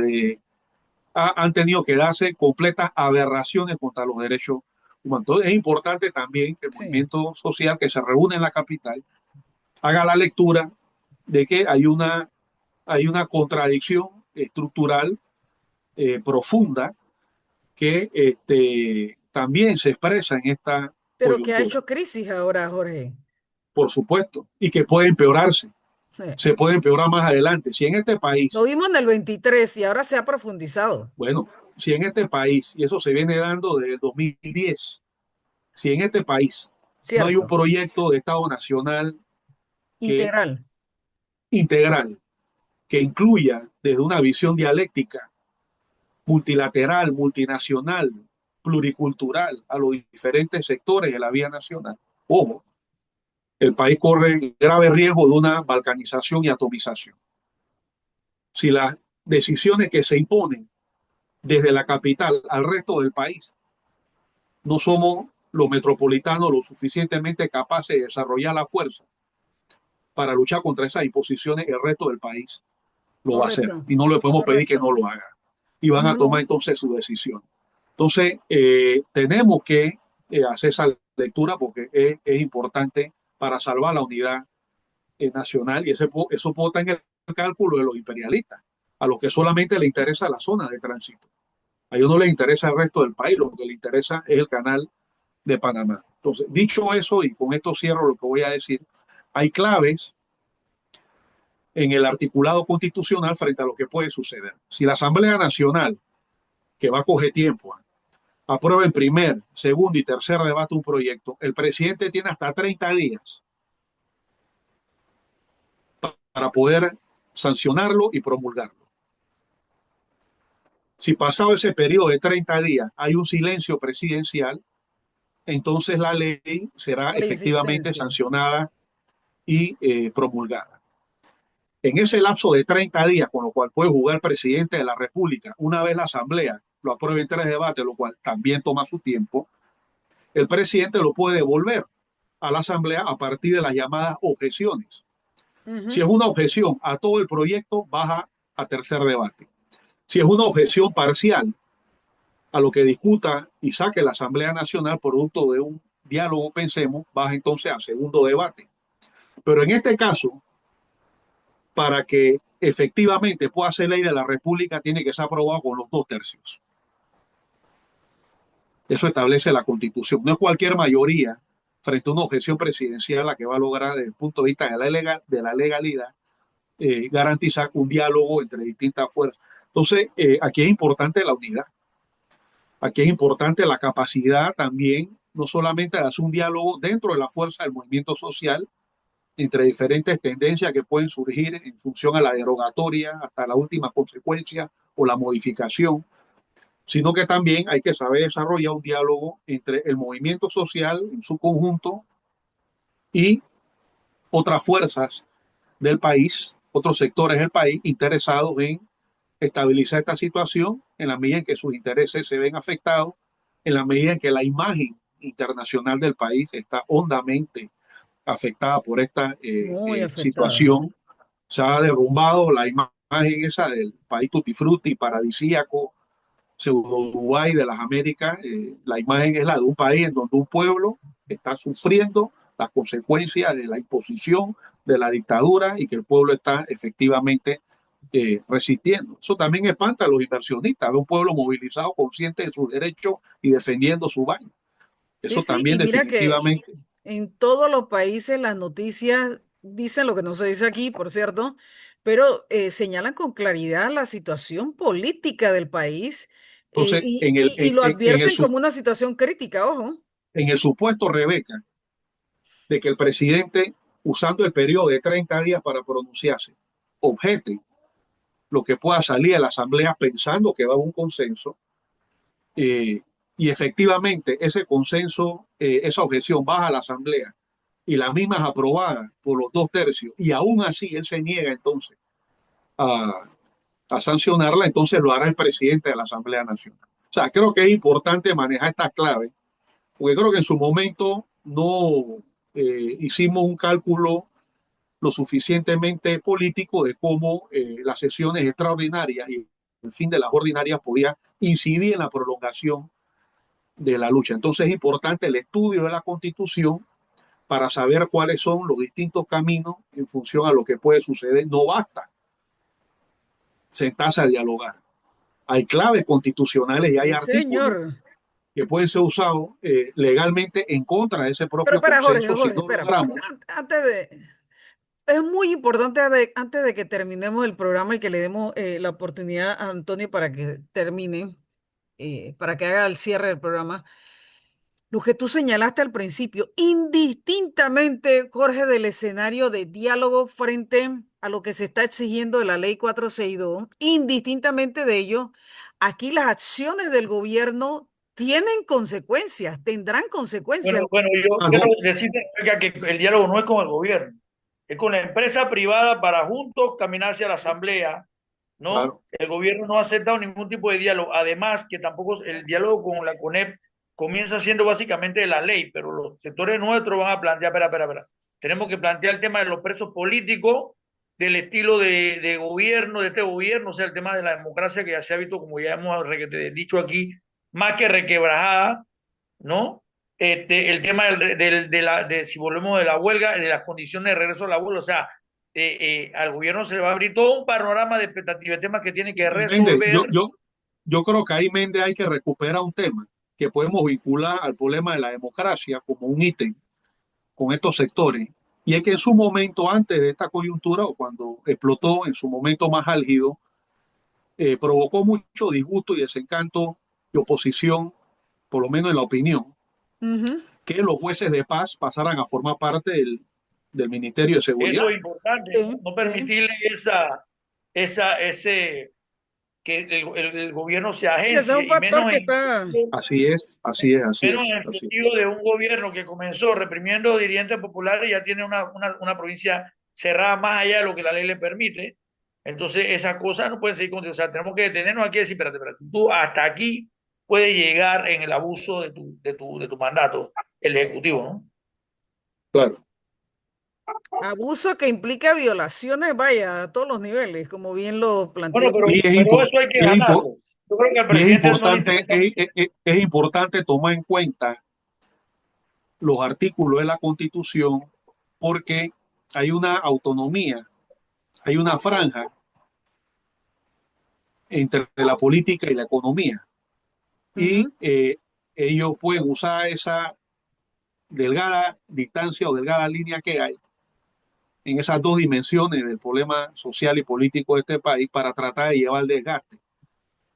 Speaker 2: han tenido que darse completas aberraciones contra los derechos humanos. Entonces es importante también que el
Speaker 1: Sí.
Speaker 2: movimiento social que se reúne en la capital haga la lectura de que hay una contradicción estructural profunda que también se expresa en esta
Speaker 1: Pero que ha
Speaker 2: coyuntura,
Speaker 1: hecho crisis ahora, Jorge.
Speaker 2: por supuesto, y que puede empeorarse, se puede empeorar más adelante. Si en este
Speaker 1: Lo
Speaker 2: país,
Speaker 1: vimos en el 23 y ahora se ha profundizado.
Speaker 2: bueno, si en este país, y eso se viene dando desde el 2010, si en este país no hay un
Speaker 1: Cierto.
Speaker 2: proyecto de Estado nacional que
Speaker 1: Integral.
Speaker 2: integral, que incluya desde una visión dialéctica, multilateral, multinacional, pluricultural, a los diferentes sectores de la vía nacional. Ojo, el país corre grave riesgo de una balcanización y atomización. Si las decisiones que se imponen desde la capital al resto del país no somos los metropolitanos lo suficientemente capaces de desarrollar la fuerza para luchar contra esas imposiciones, el resto del país lo va a hacer
Speaker 1: Correcto.
Speaker 2: y no le podemos pedir que
Speaker 1: Correcto.
Speaker 2: no lo haga y van
Speaker 1: No,
Speaker 2: a tomar
Speaker 1: no.
Speaker 2: entonces su decisión. Entonces, tenemos que hacer esa lectura porque es importante para salvar la unidad nacional y eso vota en el cálculo de los imperialistas, a los que solamente le interesa la zona de tránsito. A ellos no les interesa el resto del país, lo que les interesa es el canal de Panamá. Entonces, dicho eso, y con esto cierro lo que voy a decir, hay claves en el articulado constitucional frente a lo que puede suceder. Si la Asamblea Nacional, que va a coger tiempo, aprueba en primer, segundo y tercer debate un proyecto, el presidente tiene hasta 30 días para poder sancionarlo y promulgarlo. Si pasado ese periodo de 30 días hay un silencio presidencial, entonces la ley será
Speaker 1: Por
Speaker 2: efectivamente
Speaker 1: insistencia.
Speaker 2: sancionada y promulgada. En ese lapso de 30 días, con lo cual puede jugar el presidente de la República, una vez la Asamblea lo apruebe en 3 debates, lo cual también toma su tiempo, el presidente lo puede devolver a la Asamblea a partir de las llamadas objeciones. Si es
Speaker 1: Ujú.
Speaker 2: una objeción a todo el proyecto, baja a tercer debate. Si es una objeción parcial a lo que discuta y saque la Asamblea Nacional producto de un diálogo, pensemos, baja entonces a segundo debate. Pero en este caso, para que efectivamente pueda ser ley de la República, tiene que ser aprobado con los 2 tercios. Eso establece la Constitución. No es cualquier mayoría frente a una objeción presidencial la que va a lograr, desde el punto de vista de la legalidad, garantizar un diálogo entre distintas fuerzas. Entonces, aquí es importante la unidad. Aquí es importante la capacidad también, no solamente de hacer un diálogo dentro de la fuerza del movimiento social, entre diferentes tendencias que pueden surgir en función a la derogatoria hasta la última consecuencia o la modificación, sino que también hay que saber desarrollar un diálogo entre el movimiento social en su conjunto y otras fuerzas del país, otros sectores del país interesados en estabilizar esta situación en la medida en que sus intereses se ven afectados, en la medida en que la imagen internacional del país está hondamente afectada por esta
Speaker 1: Muy afectada.
Speaker 2: situación. Se ha derrumbado la imagen esa del país tutti frutti, paradisíaco, pseudo Dubái de las Américas. La imagen es la de un país en donde un pueblo está sufriendo las consecuencias de la imposición de la dictadura y que el pueblo está efectivamente resistiendo. Eso también espanta a los inversionistas, a un pueblo movilizado, consciente de sus derechos y defendiendo su baño.
Speaker 1: Sí,
Speaker 2: Eso
Speaker 1: sí,
Speaker 2: también
Speaker 1: y mira que
Speaker 2: definitivamente.
Speaker 1: en todos los países las noticias dicen lo que no se dice aquí, por cierto, pero señalan con claridad la situación política del país
Speaker 2: Entonces,
Speaker 1: y lo advierten como una situación crítica, ojo.
Speaker 2: en el supuesto, Rebeca, de que el presidente, usando el periodo de 30 días para pronunciarse, objete lo que pueda salir de la Asamblea pensando que va a haber un consenso, eh, y efectivamente ese consenso, esa objeción baja a la Asamblea y la misma es aprobada por los 2 tercios, y aún así él se niega entonces a, a sancionarla, entonces lo hará el presidente de la Asamblea Nacional. O sea, creo que es importante manejar estas claves, porque creo que en su momento no hicimos un cálculo lo suficientemente político de cómo las sesiones extraordinarias y el fin de las ordinarias podía incidir en la prolongación de la lucha. Entonces es importante el estudio de la Constitución para saber cuáles son los distintos caminos en función a lo que puede suceder. No basta sentarse a dialogar. Hay claves constitucionales y hay
Speaker 1: Sí,
Speaker 2: artículos
Speaker 1: señor.
Speaker 2: que pueden ser usados legalmente en contra de ese
Speaker 1: Pero
Speaker 2: propio
Speaker 1: espera, Jorge,
Speaker 2: consenso si
Speaker 1: Jorge,
Speaker 2: no
Speaker 1: espera.
Speaker 2: logramos.
Speaker 1: Antes de, es muy importante antes de que terminemos el programa y que le demos la oportunidad a Antonio para que termine, para que haga el cierre del programa. Lo que tú señalaste al principio, indistintamente, Jorge, del escenario de diálogo frente a lo que se está exigiendo de la ley 462, indistintamente de ello, aquí las acciones del gobierno tienen consecuencias, tendrán consecuencias.
Speaker 4: Bueno, yo
Speaker 2: Ah,
Speaker 4: quiero
Speaker 2: no,
Speaker 4: decirte Rebeca, que el diálogo no es con el gobierno, es con la empresa privada para juntos caminar hacia la asamblea, ¿no?
Speaker 2: claro.
Speaker 4: El gobierno no ha aceptado ningún tipo de diálogo. Además, que tampoco el diálogo con la CONEP comienza siendo básicamente la ley, pero los sectores nuestros van a plantear, espera. Tenemos que plantear el tema de los presos políticos, del estilo de gobierno, de este gobierno, o sea, el tema de la democracia que ya se ha visto, como ya hemos dicho aquí, más que requebrajada, ¿no? El tema de si volvemos de la huelga, de las condiciones de regreso a la huelga, o sea, al gobierno se le va a abrir todo un panorama de expectativas, de temas que tiene que
Speaker 2: Méndez,
Speaker 4: resolver.
Speaker 2: yo creo que ahí, Méndez, hay que recuperar un tema que podemos vincular al problema de la democracia como un ítem con estos sectores. Y es que en su momento, antes de esta coyuntura, o cuando explotó en su momento más álgido, provocó mucho disgusto y desencanto y oposición, por lo menos en la opinión,
Speaker 1: Ujú.
Speaker 2: que los jueces de paz pasaran a formar parte del Ministerio de Seguridad.
Speaker 4: Eso es importante,
Speaker 1: Sí,
Speaker 4: no
Speaker 1: sí.
Speaker 4: permitirle ese, que el gobierno se
Speaker 1: Ese es un
Speaker 4: agencie, y
Speaker 1: factor que está,
Speaker 2: Así es, así es, así
Speaker 4: menos
Speaker 2: es,
Speaker 4: en el
Speaker 2: así es.
Speaker 4: sentido de un gobierno que comenzó reprimiendo dirigentes populares y ya tiene una provincia cerrada más allá de lo que la ley le permite. Entonces, esas cosas no pueden seguir continuando. O sea, tenemos que detenernos aquí y decir, espérate, espérate, tú hasta aquí puedes llegar en el abuso de tu mandato, el ejecutivo, ¿no?
Speaker 2: Claro.
Speaker 1: abuso que implica violaciones, vaya, a todos los niveles, como bien lo
Speaker 4: Bueno,
Speaker 1: planteó.
Speaker 4: pero eso hay que
Speaker 2: Y es
Speaker 4: ganarlo. Yo creo que al
Speaker 2: y es
Speaker 4: presidente no le
Speaker 2: importante,
Speaker 4: interesa mucho.
Speaker 2: es importante tomar en cuenta los artículos de la Constitución porque hay una autonomía, hay una franja entre la política y la economía. Y
Speaker 1: Ujú.
Speaker 2: ellos pueden usar esa delgada distancia o delgada línea que hay en esas dos dimensiones del problema social y político de este país para tratar de llevar el desgaste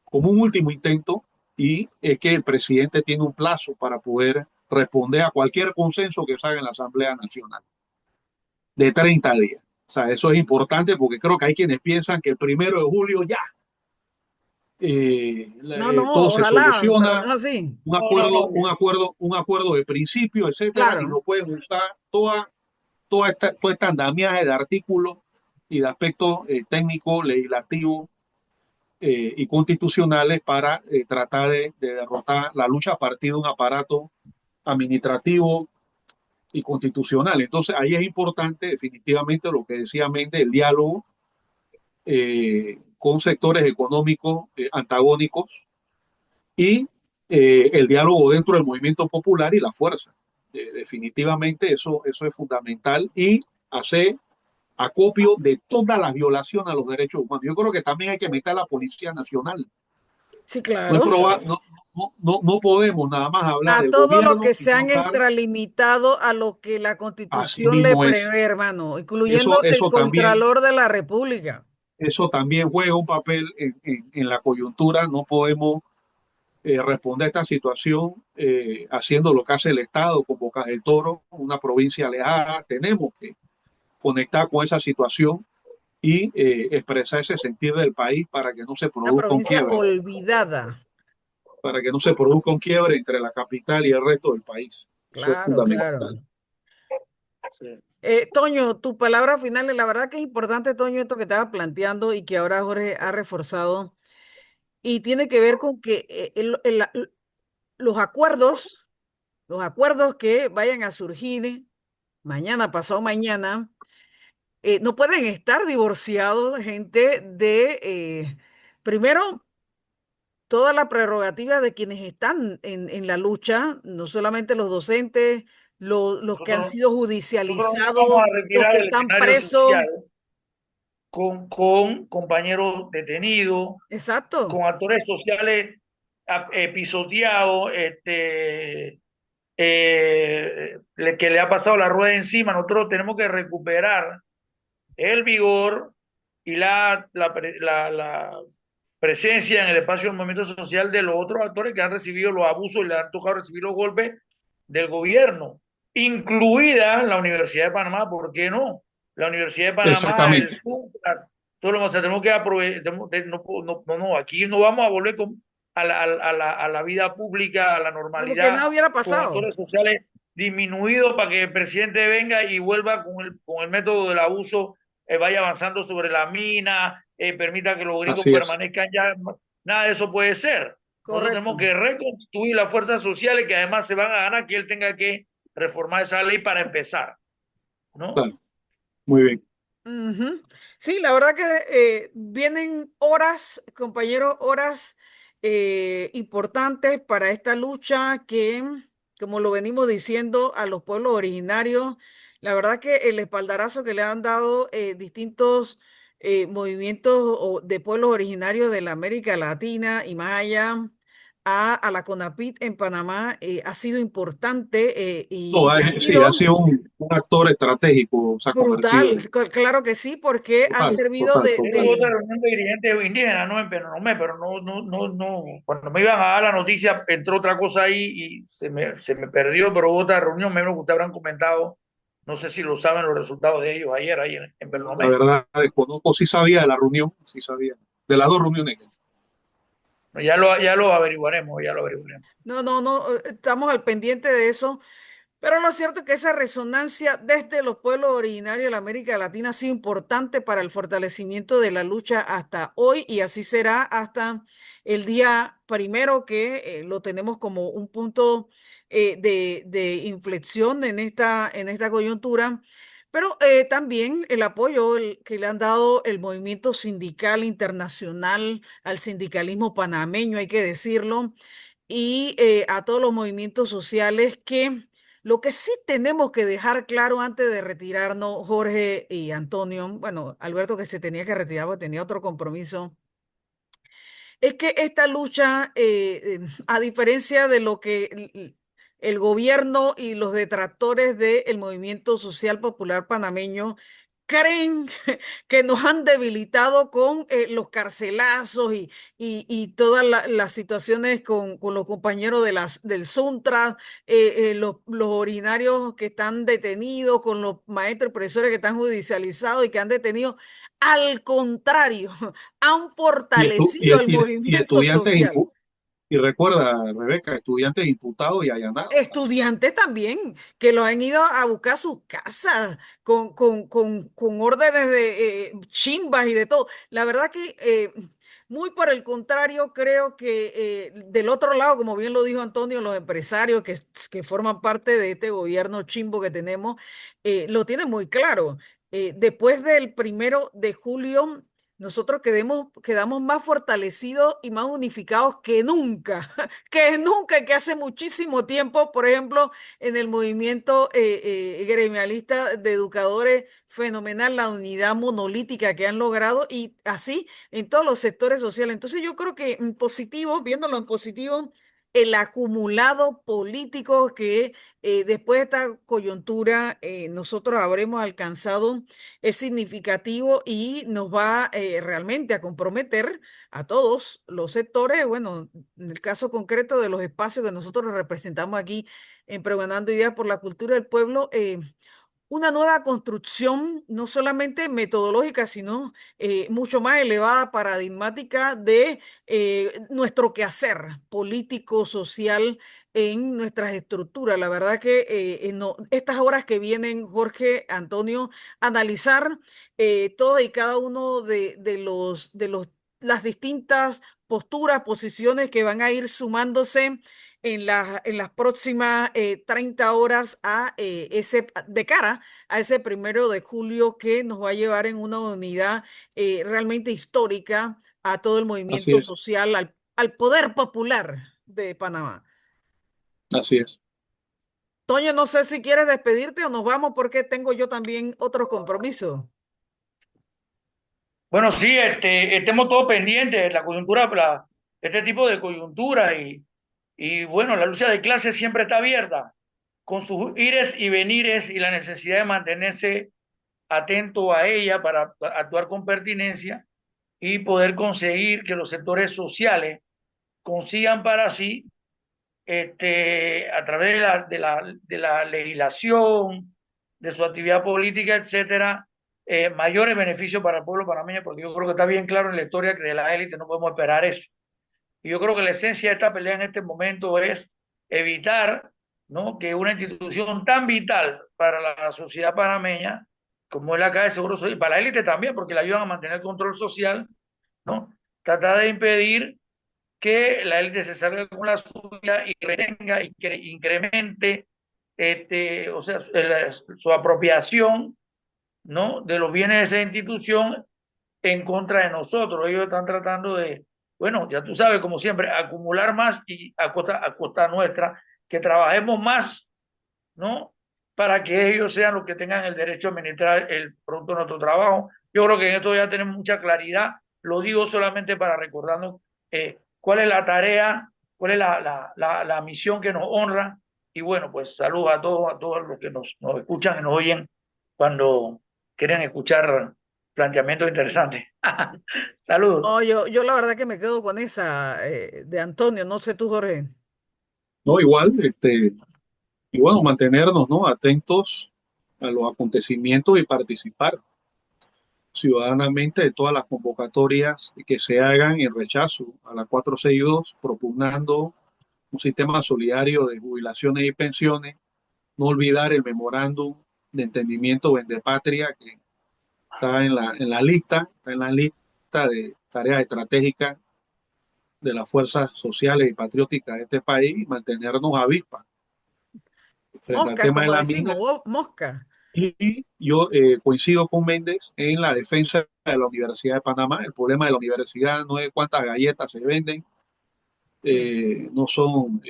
Speaker 2: como un último intento, y es que el presidente tiene un plazo para poder responder a cualquier consenso que salga en la Asamblea Nacional de 30 días. O sea, eso es importante porque creo que hay quienes piensan que el 1 de julio ya
Speaker 1: No, no,
Speaker 2: todo se
Speaker 1: ojalá, pero no
Speaker 2: soluciona,
Speaker 1: es así.
Speaker 4: No, no, no.
Speaker 2: un acuerdo de principio, etcétera, y
Speaker 1: Claro.
Speaker 2: no pueden usar todo este andamiaje de artículos y de aspectos técnicos, legislativos y constitucionales para tratar de derrotar la lucha a partir de un aparato administrativo y constitucional. Entonces, ahí es importante definitivamente lo que decía Méndez, el diálogo con sectores económicos antagónicos y el diálogo dentro del movimiento popular y la fuerza. Definitivamente eso es fundamental y hacer acopio de todas las violaciones a los derechos humanos. Yo creo que también hay que meter a la Policía Nacional.
Speaker 1: Sí,
Speaker 2: No, es
Speaker 1: claro.
Speaker 2: probar, no podemos nada más hablar
Speaker 1: A
Speaker 2: del
Speaker 1: todo lo
Speaker 2: gobierno
Speaker 1: que
Speaker 2: y
Speaker 1: se
Speaker 2: no
Speaker 1: han
Speaker 2: dar
Speaker 1: extralimitado a lo que la
Speaker 2: así
Speaker 1: Constitución le
Speaker 2: mismo es.
Speaker 1: prevé, hermano, incluyendo
Speaker 2: Eso,
Speaker 1: el
Speaker 2: eso también,
Speaker 1: Contralor de la República.
Speaker 2: eso también juega un papel en la coyuntura. No podemos responder a esta situación haciendo lo que hace el Estado con Bocas del Toro, una provincia alejada. Tenemos que conectar con esa situación y expresar ese sentir del país para que no se
Speaker 1: Una
Speaker 2: produzca un
Speaker 1: provincia
Speaker 2: quiebre,
Speaker 1: olvidada.
Speaker 2: para que no se produzca un quiebre entre la capital y el resto del país. Eso es
Speaker 1: Claro,
Speaker 2: fundamental.
Speaker 1: claro.
Speaker 4: Sí.
Speaker 1: Toño, tu palabra final, la verdad que es importante, Toño, esto que estaba planteando y que ahora Jorge ha reforzado, y tiene que ver con que los los acuerdos que vayan a surgir mañana, pasado mañana, no pueden estar divorciados, gente, primero, toda la prerrogativa de quienes están en la lucha, no solamente los docentes, los que han
Speaker 4: Nosotros,
Speaker 1: sido
Speaker 4: nosotros no vamos
Speaker 1: judicializados,
Speaker 4: a
Speaker 1: los
Speaker 4: retirar
Speaker 1: que
Speaker 4: del
Speaker 1: están
Speaker 4: escenario
Speaker 1: presos.
Speaker 4: social con compañeros detenidos,
Speaker 1: Exacto,
Speaker 4: con actores sociales pisoteados, que le ha pasado la rueda encima. Nosotros tenemos que recuperar el vigor y la presencia en el espacio del movimiento social de los otros actores que han recibido los abusos y le han tocado recibir los golpes del gobierno, incluida la Universidad de Panamá, ¿por qué no? La Universidad de Panamá, el
Speaker 2: Exactamente.
Speaker 4: sur, todo lo más, tenemos que aprovechar, aquí no vamos a volver a la vida pública, a la
Speaker 1: como que
Speaker 4: normalidad,
Speaker 1: nada hubiera
Speaker 4: con
Speaker 1: pasado.
Speaker 4: actores sociales disminuidos para que el presidente venga y vuelva con el método del abuso, vaya avanzando sobre la mina, permita que los gringos
Speaker 2: Así es.
Speaker 4: permanezcan ya. Nada de eso puede ser. Nosotros
Speaker 1: Correcto.
Speaker 4: tenemos que reconstituir las fuerzas sociales que además se van a ganar que él tenga que reformar esa ley para empezar, ¿no?
Speaker 2: Claro. Muy bien.
Speaker 1: Ujú. Sí, la verdad que vienen horas, compañeros, horas importantes para esta lucha que, como lo venimos diciendo a los pueblos originarios, la verdad que el espaldarazo que le han dado distintos movimientos de pueblos originarios de la América Latina y más allá a la CONAPIT en Panamá ha sido importante
Speaker 2: No,
Speaker 1: y ha
Speaker 2: sí, ha
Speaker 1: sido
Speaker 2: sido un actor estratégico, se ha convertido
Speaker 1: brutal,
Speaker 2: en
Speaker 1: claro que sí, porque han
Speaker 2: total,
Speaker 1: servido
Speaker 2: total,
Speaker 4: Yo
Speaker 2: total.
Speaker 4: tuve otra reunión de dirigentes indígenas, no en Penonomé, pero no. Cuando me iban a dar la noticia, entró otra cosa ahí y se me perdió, pero hubo otra reunión, menos que ustedes habrán comentado, no sé si lo saben los resultados de ellos ayer ahí en
Speaker 2: La
Speaker 4: Penonomé.
Speaker 2: verdad, desconozco, sí sabía de la reunión, sí sabía, de las dos reuniones.
Speaker 4: Ya lo averiguaremos, ya lo averiguaremos.
Speaker 1: No, no, no, estamos al pendiente de eso. Pero lo cierto es que esa resonancia desde los pueblos originarios de la América Latina ha sido importante para el fortalecimiento de la lucha hasta hoy y así será hasta el día primero que lo tenemos como un punto de inflexión en esta coyuntura. Pero también el apoyo que le han dado el movimiento sindical internacional al sindicalismo panameño, hay que decirlo, y a todos los movimientos sociales que lo que sí tenemos que dejar claro antes de retirarnos, Jorge y Antonio, bueno, Alberto que se tenía que retirar porque tenía otro compromiso, es que esta lucha, a diferencia de lo que el gobierno y los detractores del movimiento social popular panameño creen que nos han debilitado con los carcelazos y todas las situaciones con los compañeros del Suntra, los originarios que están detenidos, con los maestros y profesores que están judicializados y que han detenido. Al contrario, han
Speaker 2: Y,
Speaker 1: fortalecido el
Speaker 2: y
Speaker 1: movimiento
Speaker 2: estudiantes,
Speaker 1: social.
Speaker 2: y recuerda, Rebeca, estudiantes imputados y allanados también.
Speaker 1: Estudiantes también, que los han ido a buscar a sus casas con órdenes de chimbas y de todo. La verdad que, muy por el contrario, creo que del otro lado, como bien lo dijo Antonio, los empresarios que forman parte de este gobierno chimbo que tenemos, lo tienen muy claro. Después del 1 de julio, nosotros quedamos más fortalecidos y más unificados que nunca. Que nunca, que hace muchísimo tiempo, por ejemplo, en el movimiento gremialista de educadores, fenomenal la unidad monolítica que han logrado y así en todos los sectores sociales. Entonces yo creo que en positivo, viéndolo en positivo, el acumulado político que después de esta coyuntura nosotros habremos alcanzado es significativo y nos va realmente a comprometer a todos los sectores, bueno, en el caso concreto de los espacios que nosotros representamos aquí en Pregonando Ideas por la Cultura del Pueblo, una nueva construcción, no solamente metodológica, sino mucho más elevada, paradigmática de nuestro quehacer político, social en nuestras estructuras. La verdad que estas horas que vienen, Jorge, Antonio, analizar todo y cada uno las distintas posturas, posiciones que van a ir sumándose en las próximas 30 horas de cara a ese 1 de julio que nos va a llevar en una unidad realmente histórica a todo el
Speaker 2: Así
Speaker 1: movimiento
Speaker 2: es,
Speaker 1: social, al poder popular de Panamá.
Speaker 2: así es.
Speaker 1: Toño, no sé si quieres despedirte o nos vamos porque tengo yo también otro compromiso.
Speaker 4: Bueno, sí, estemos todos pendientes de la coyuntura, este tipo de coyuntura y bueno, la lucha de clases siempre está abierta, con sus ires y venires y la necesidad de mantenerse atento a ella para actuar con pertinencia y poder conseguir que los sectores sociales consigan para sí, a través de la legislación, de su actividad política, etcétera, mayores beneficios para el pueblo panameño, porque yo creo que está bien claro en la historia que de la élite no podemos esperar eso. Y yo creo que la esencia de esta pelea en este momento es evitar, ¿no?, que una institución tan vital para la sociedad panameña, como es la Caja de Seguro Social, y para la élite también, porque la ayudan a mantener el control social, ¿no?, tratar de impedir que la élite se salga con la suya y retenga y que incremente o sea, su apropiación, ¿no?, de los bienes de esa institución en contra de nosotros. Ellos están tratando de, bueno, ya tú sabes, como siempre, acumular más y a costa nuestra, que trabajemos más, ¿no?, para que ellos sean los que tengan el derecho a administrar el producto de nuestro trabajo. Yo creo que en esto ya tenemos mucha claridad. Lo digo solamente para recordarnos cuál es la tarea, cuál es la misión que nos honra. Y bueno, pues saludos a todos los que nos escuchan y nos oyen cuando quieren escuchar planteamientos interesantes. Saludos.
Speaker 1: No, yo la verdad que me quedo con esa de Antonio, no sé tú, Jorge.
Speaker 2: No, igual, y bueno, mantenernos, ¿no?, atentos a los acontecimientos y participar. ciudadanamente de todas las convocatorias que se hagan en rechazo a la 462, propugnando un sistema solidario de jubilaciones y pensiones. No olvidar el memorándum de entendimiento Vendepatria que está en la lista de tareas estratégicas de las fuerzas sociales y patrióticas de este país, y mantenernos avispas frente al
Speaker 1: Moscas,
Speaker 2: tema de
Speaker 1: como
Speaker 2: la
Speaker 1: decimos,
Speaker 2: mina.
Speaker 1: mosca.
Speaker 2: Y yo coincido con Méndez en la defensa de la Universidad de Panamá. El problema de la universidad no es cuántas galletas se venden,
Speaker 1: Sí.
Speaker 2: no son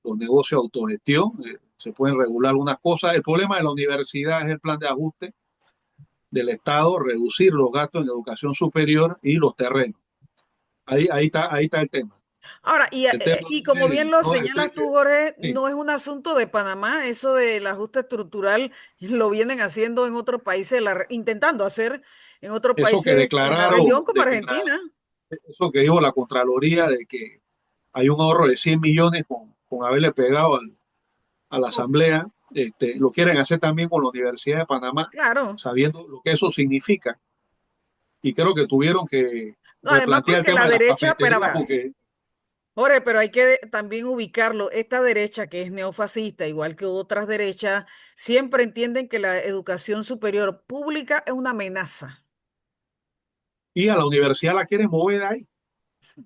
Speaker 2: los negocios de autogestión, se pueden regular unas cosas. El problema de la universidad es el plan de ajuste del Estado, reducir los gastos en educación superior y los terrenos. Ahí está el tema.
Speaker 1: Ahora,
Speaker 2: El tema
Speaker 1: y como bien lo
Speaker 2: no es
Speaker 1: señalas tú, Jorge,
Speaker 2: sí,
Speaker 1: no es un asunto de Panamá, eso del ajuste estructural lo vienen haciendo en otros países, intentando hacer en otros
Speaker 2: eso que
Speaker 1: países de la región como Argentina.
Speaker 2: eso que dijo la Contraloría de que hay un ahorro de 100 millones con haberle pegado a la
Speaker 1: Oh,
Speaker 2: Asamblea, lo quieren hacer también con la Universidad de Panamá,
Speaker 1: claro.
Speaker 2: sabiendo lo que eso significa. Y creo que tuvieron que
Speaker 1: No, además
Speaker 2: replantear el
Speaker 1: porque
Speaker 2: tema
Speaker 1: la
Speaker 2: de las
Speaker 1: derecha, pero
Speaker 2: papeterías porque
Speaker 1: Jorge, pero hay que también ubicarlo. Esta derecha, que es neofascista, igual que otras derechas, siempre entienden que la educación superior pública es una amenaza.
Speaker 2: y a la universidad la quieren mover ahí,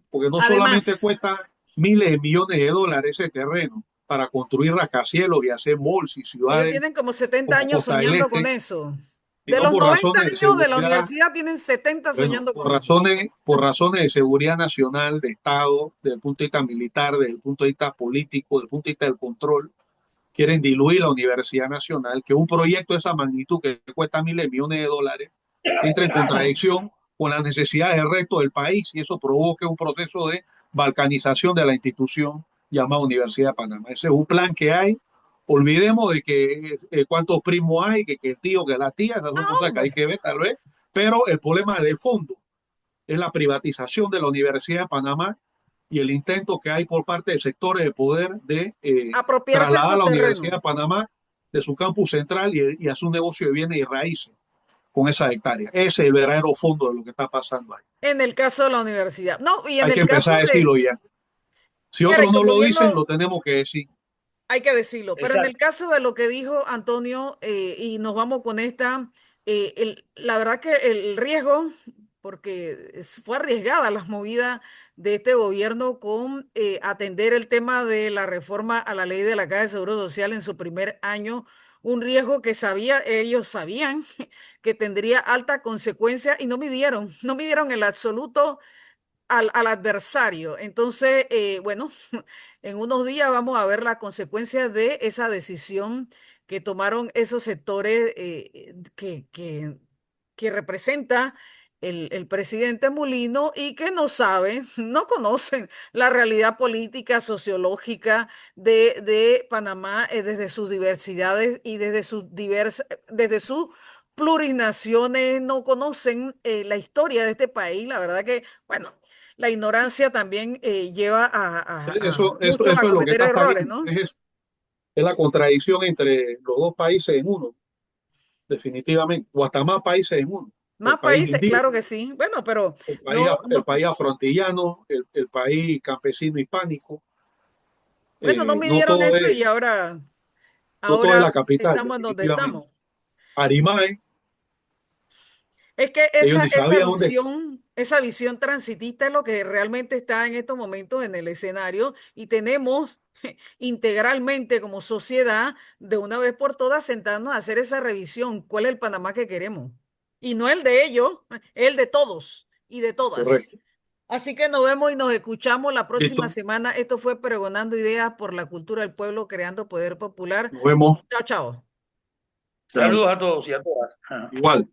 Speaker 2: porque no solamente
Speaker 1: Además,
Speaker 2: cuesta miles de millones de dólares ese terreno para construir rascacielos y hacer malls y
Speaker 1: ellos
Speaker 2: ciudades
Speaker 1: tienen como 70
Speaker 2: como
Speaker 1: años
Speaker 2: Costa del
Speaker 1: soñando con
Speaker 2: Este,
Speaker 1: eso. De
Speaker 2: sino
Speaker 1: los
Speaker 2: por
Speaker 1: 90
Speaker 2: razones de
Speaker 1: años de la
Speaker 2: seguridad.
Speaker 1: universidad, tienen 70
Speaker 2: Bueno,
Speaker 1: soñando con eso.
Speaker 2: por razones de seguridad nacional, de Estado, desde el punto de vista militar, desde el punto de vista político, desde el punto de vista del control, quieren diluir la Universidad Nacional, que un proyecto de esa magnitud que cuesta miles de millones de dólares entra en contradicción con las necesidades del resto del país y eso provoca un proceso de balcanización de la institución llamada Universidad de Panamá. Ese es un plan que hay. Olvidemos de que cuántos primos hay, que el tío, que la tía, esas
Speaker 1: No,
Speaker 2: son cosas que hay
Speaker 1: hombre.
Speaker 2: que ver tal vez, pero el problema de fondo es la privatización de la Universidad de Panamá y el intento que hay por parte de sectores de poder de
Speaker 1: Apropiarse de
Speaker 2: trasladar a
Speaker 1: su
Speaker 2: la
Speaker 1: terreno.
Speaker 2: Universidad de Panamá de su campus central y hacer un negocio de bienes y raíces con esa hectárea. Ese es el verdadero fondo de lo que está pasando ahí.
Speaker 1: En el caso de la universidad. No, y en
Speaker 2: Hay que
Speaker 1: el caso
Speaker 2: empezar a
Speaker 1: de,
Speaker 2: decirlo ya. Si
Speaker 1: mira, y
Speaker 2: otros no
Speaker 1: como
Speaker 2: lo
Speaker 1: bien
Speaker 2: dicen,
Speaker 1: lo,
Speaker 2: lo tenemos que decir.
Speaker 1: hay que decirlo, pero en el
Speaker 4: Exacto.
Speaker 1: caso de lo que dijo Antonio, y nos vamos con esta, la verdad que el riesgo, porque fue arriesgada las movidas de este gobierno con atender el tema de la reforma a la ley de la Caja de Seguro Social en su primer año, un riesgo que ellos sabían que tendría alta consecuencia y no midieron en absoluto al adversario. Entonces, bueno, en unos días vamos a ver las consecuencias de esa decisión que tomaron esos sectores que representa el presidente Mulino y que no saben, no conocen la realidad política, sociológica de Panamá desde sus diversidades y desde sus plurinaciones, no conocen la historia de este país. La verdad que, bueno, la ignorancia también lleva a muchos a
Speaker 2: Eso es lo que
Speaker 1: cometer
Speaker 2: está
Speaker 1: errores,
Speaker 2: saliendo.
Speaker 1: ¿no?
Speaker 2: Es la contradicción entre los dos países en uno, definitivamente, o hasta más países en uno. El
Speaker 1: Más
Speaker 2: país
Speaker 1: países, claro
Speaker 2: indígena,
Speaker 1: que sí. Bueno, pero no,
Speaker 2: el
Speaker 1: no,
Speaker 2: país afrontillano, el país campesino hispánico.
Speaker 1: bueno, no
Speaker 2: No
Speaker 1: midieron
Speaker 2: todo
Speaker 1: eso
Speaker 2: es,
Speaker 1: y ahora,
Speaker 2: no todo es
Speaker 1: ahora
Speaker 2: la capital,
Speaker 1: estamos donde
Speaker 2: definitivamente.
Speaker 1: estamos.
Speaker 2: Arimae,
Speaker 1: Es que
Speaker 2: ellos ni sabían dónde.
Speaker 1: esa visión transitista es lo que realmente está en estos momentos en el escenario y tenemos integralmente como sociedad de una vez por todas sentarnos a hacer esa revisión. ¿Cuál es el Panamá que queremos? Y no el de ellos, el de todos y de todas.
Speaker 2: Correcto.
Speaker 1: Así que nos vemos y nos escuchamos la próxima
Speaker 2: Listo.
Speaker 1: semana. Esto fue Pregonando Ideas por la Cultura del Pueblo, creando poder popular.
Speaker 2: Nos vemos.
Speaker 1: Chao, chao.
Speaker 2: Chao.
Speaker 4: Saludos a todos y a todas.
Speaker 2: Igual.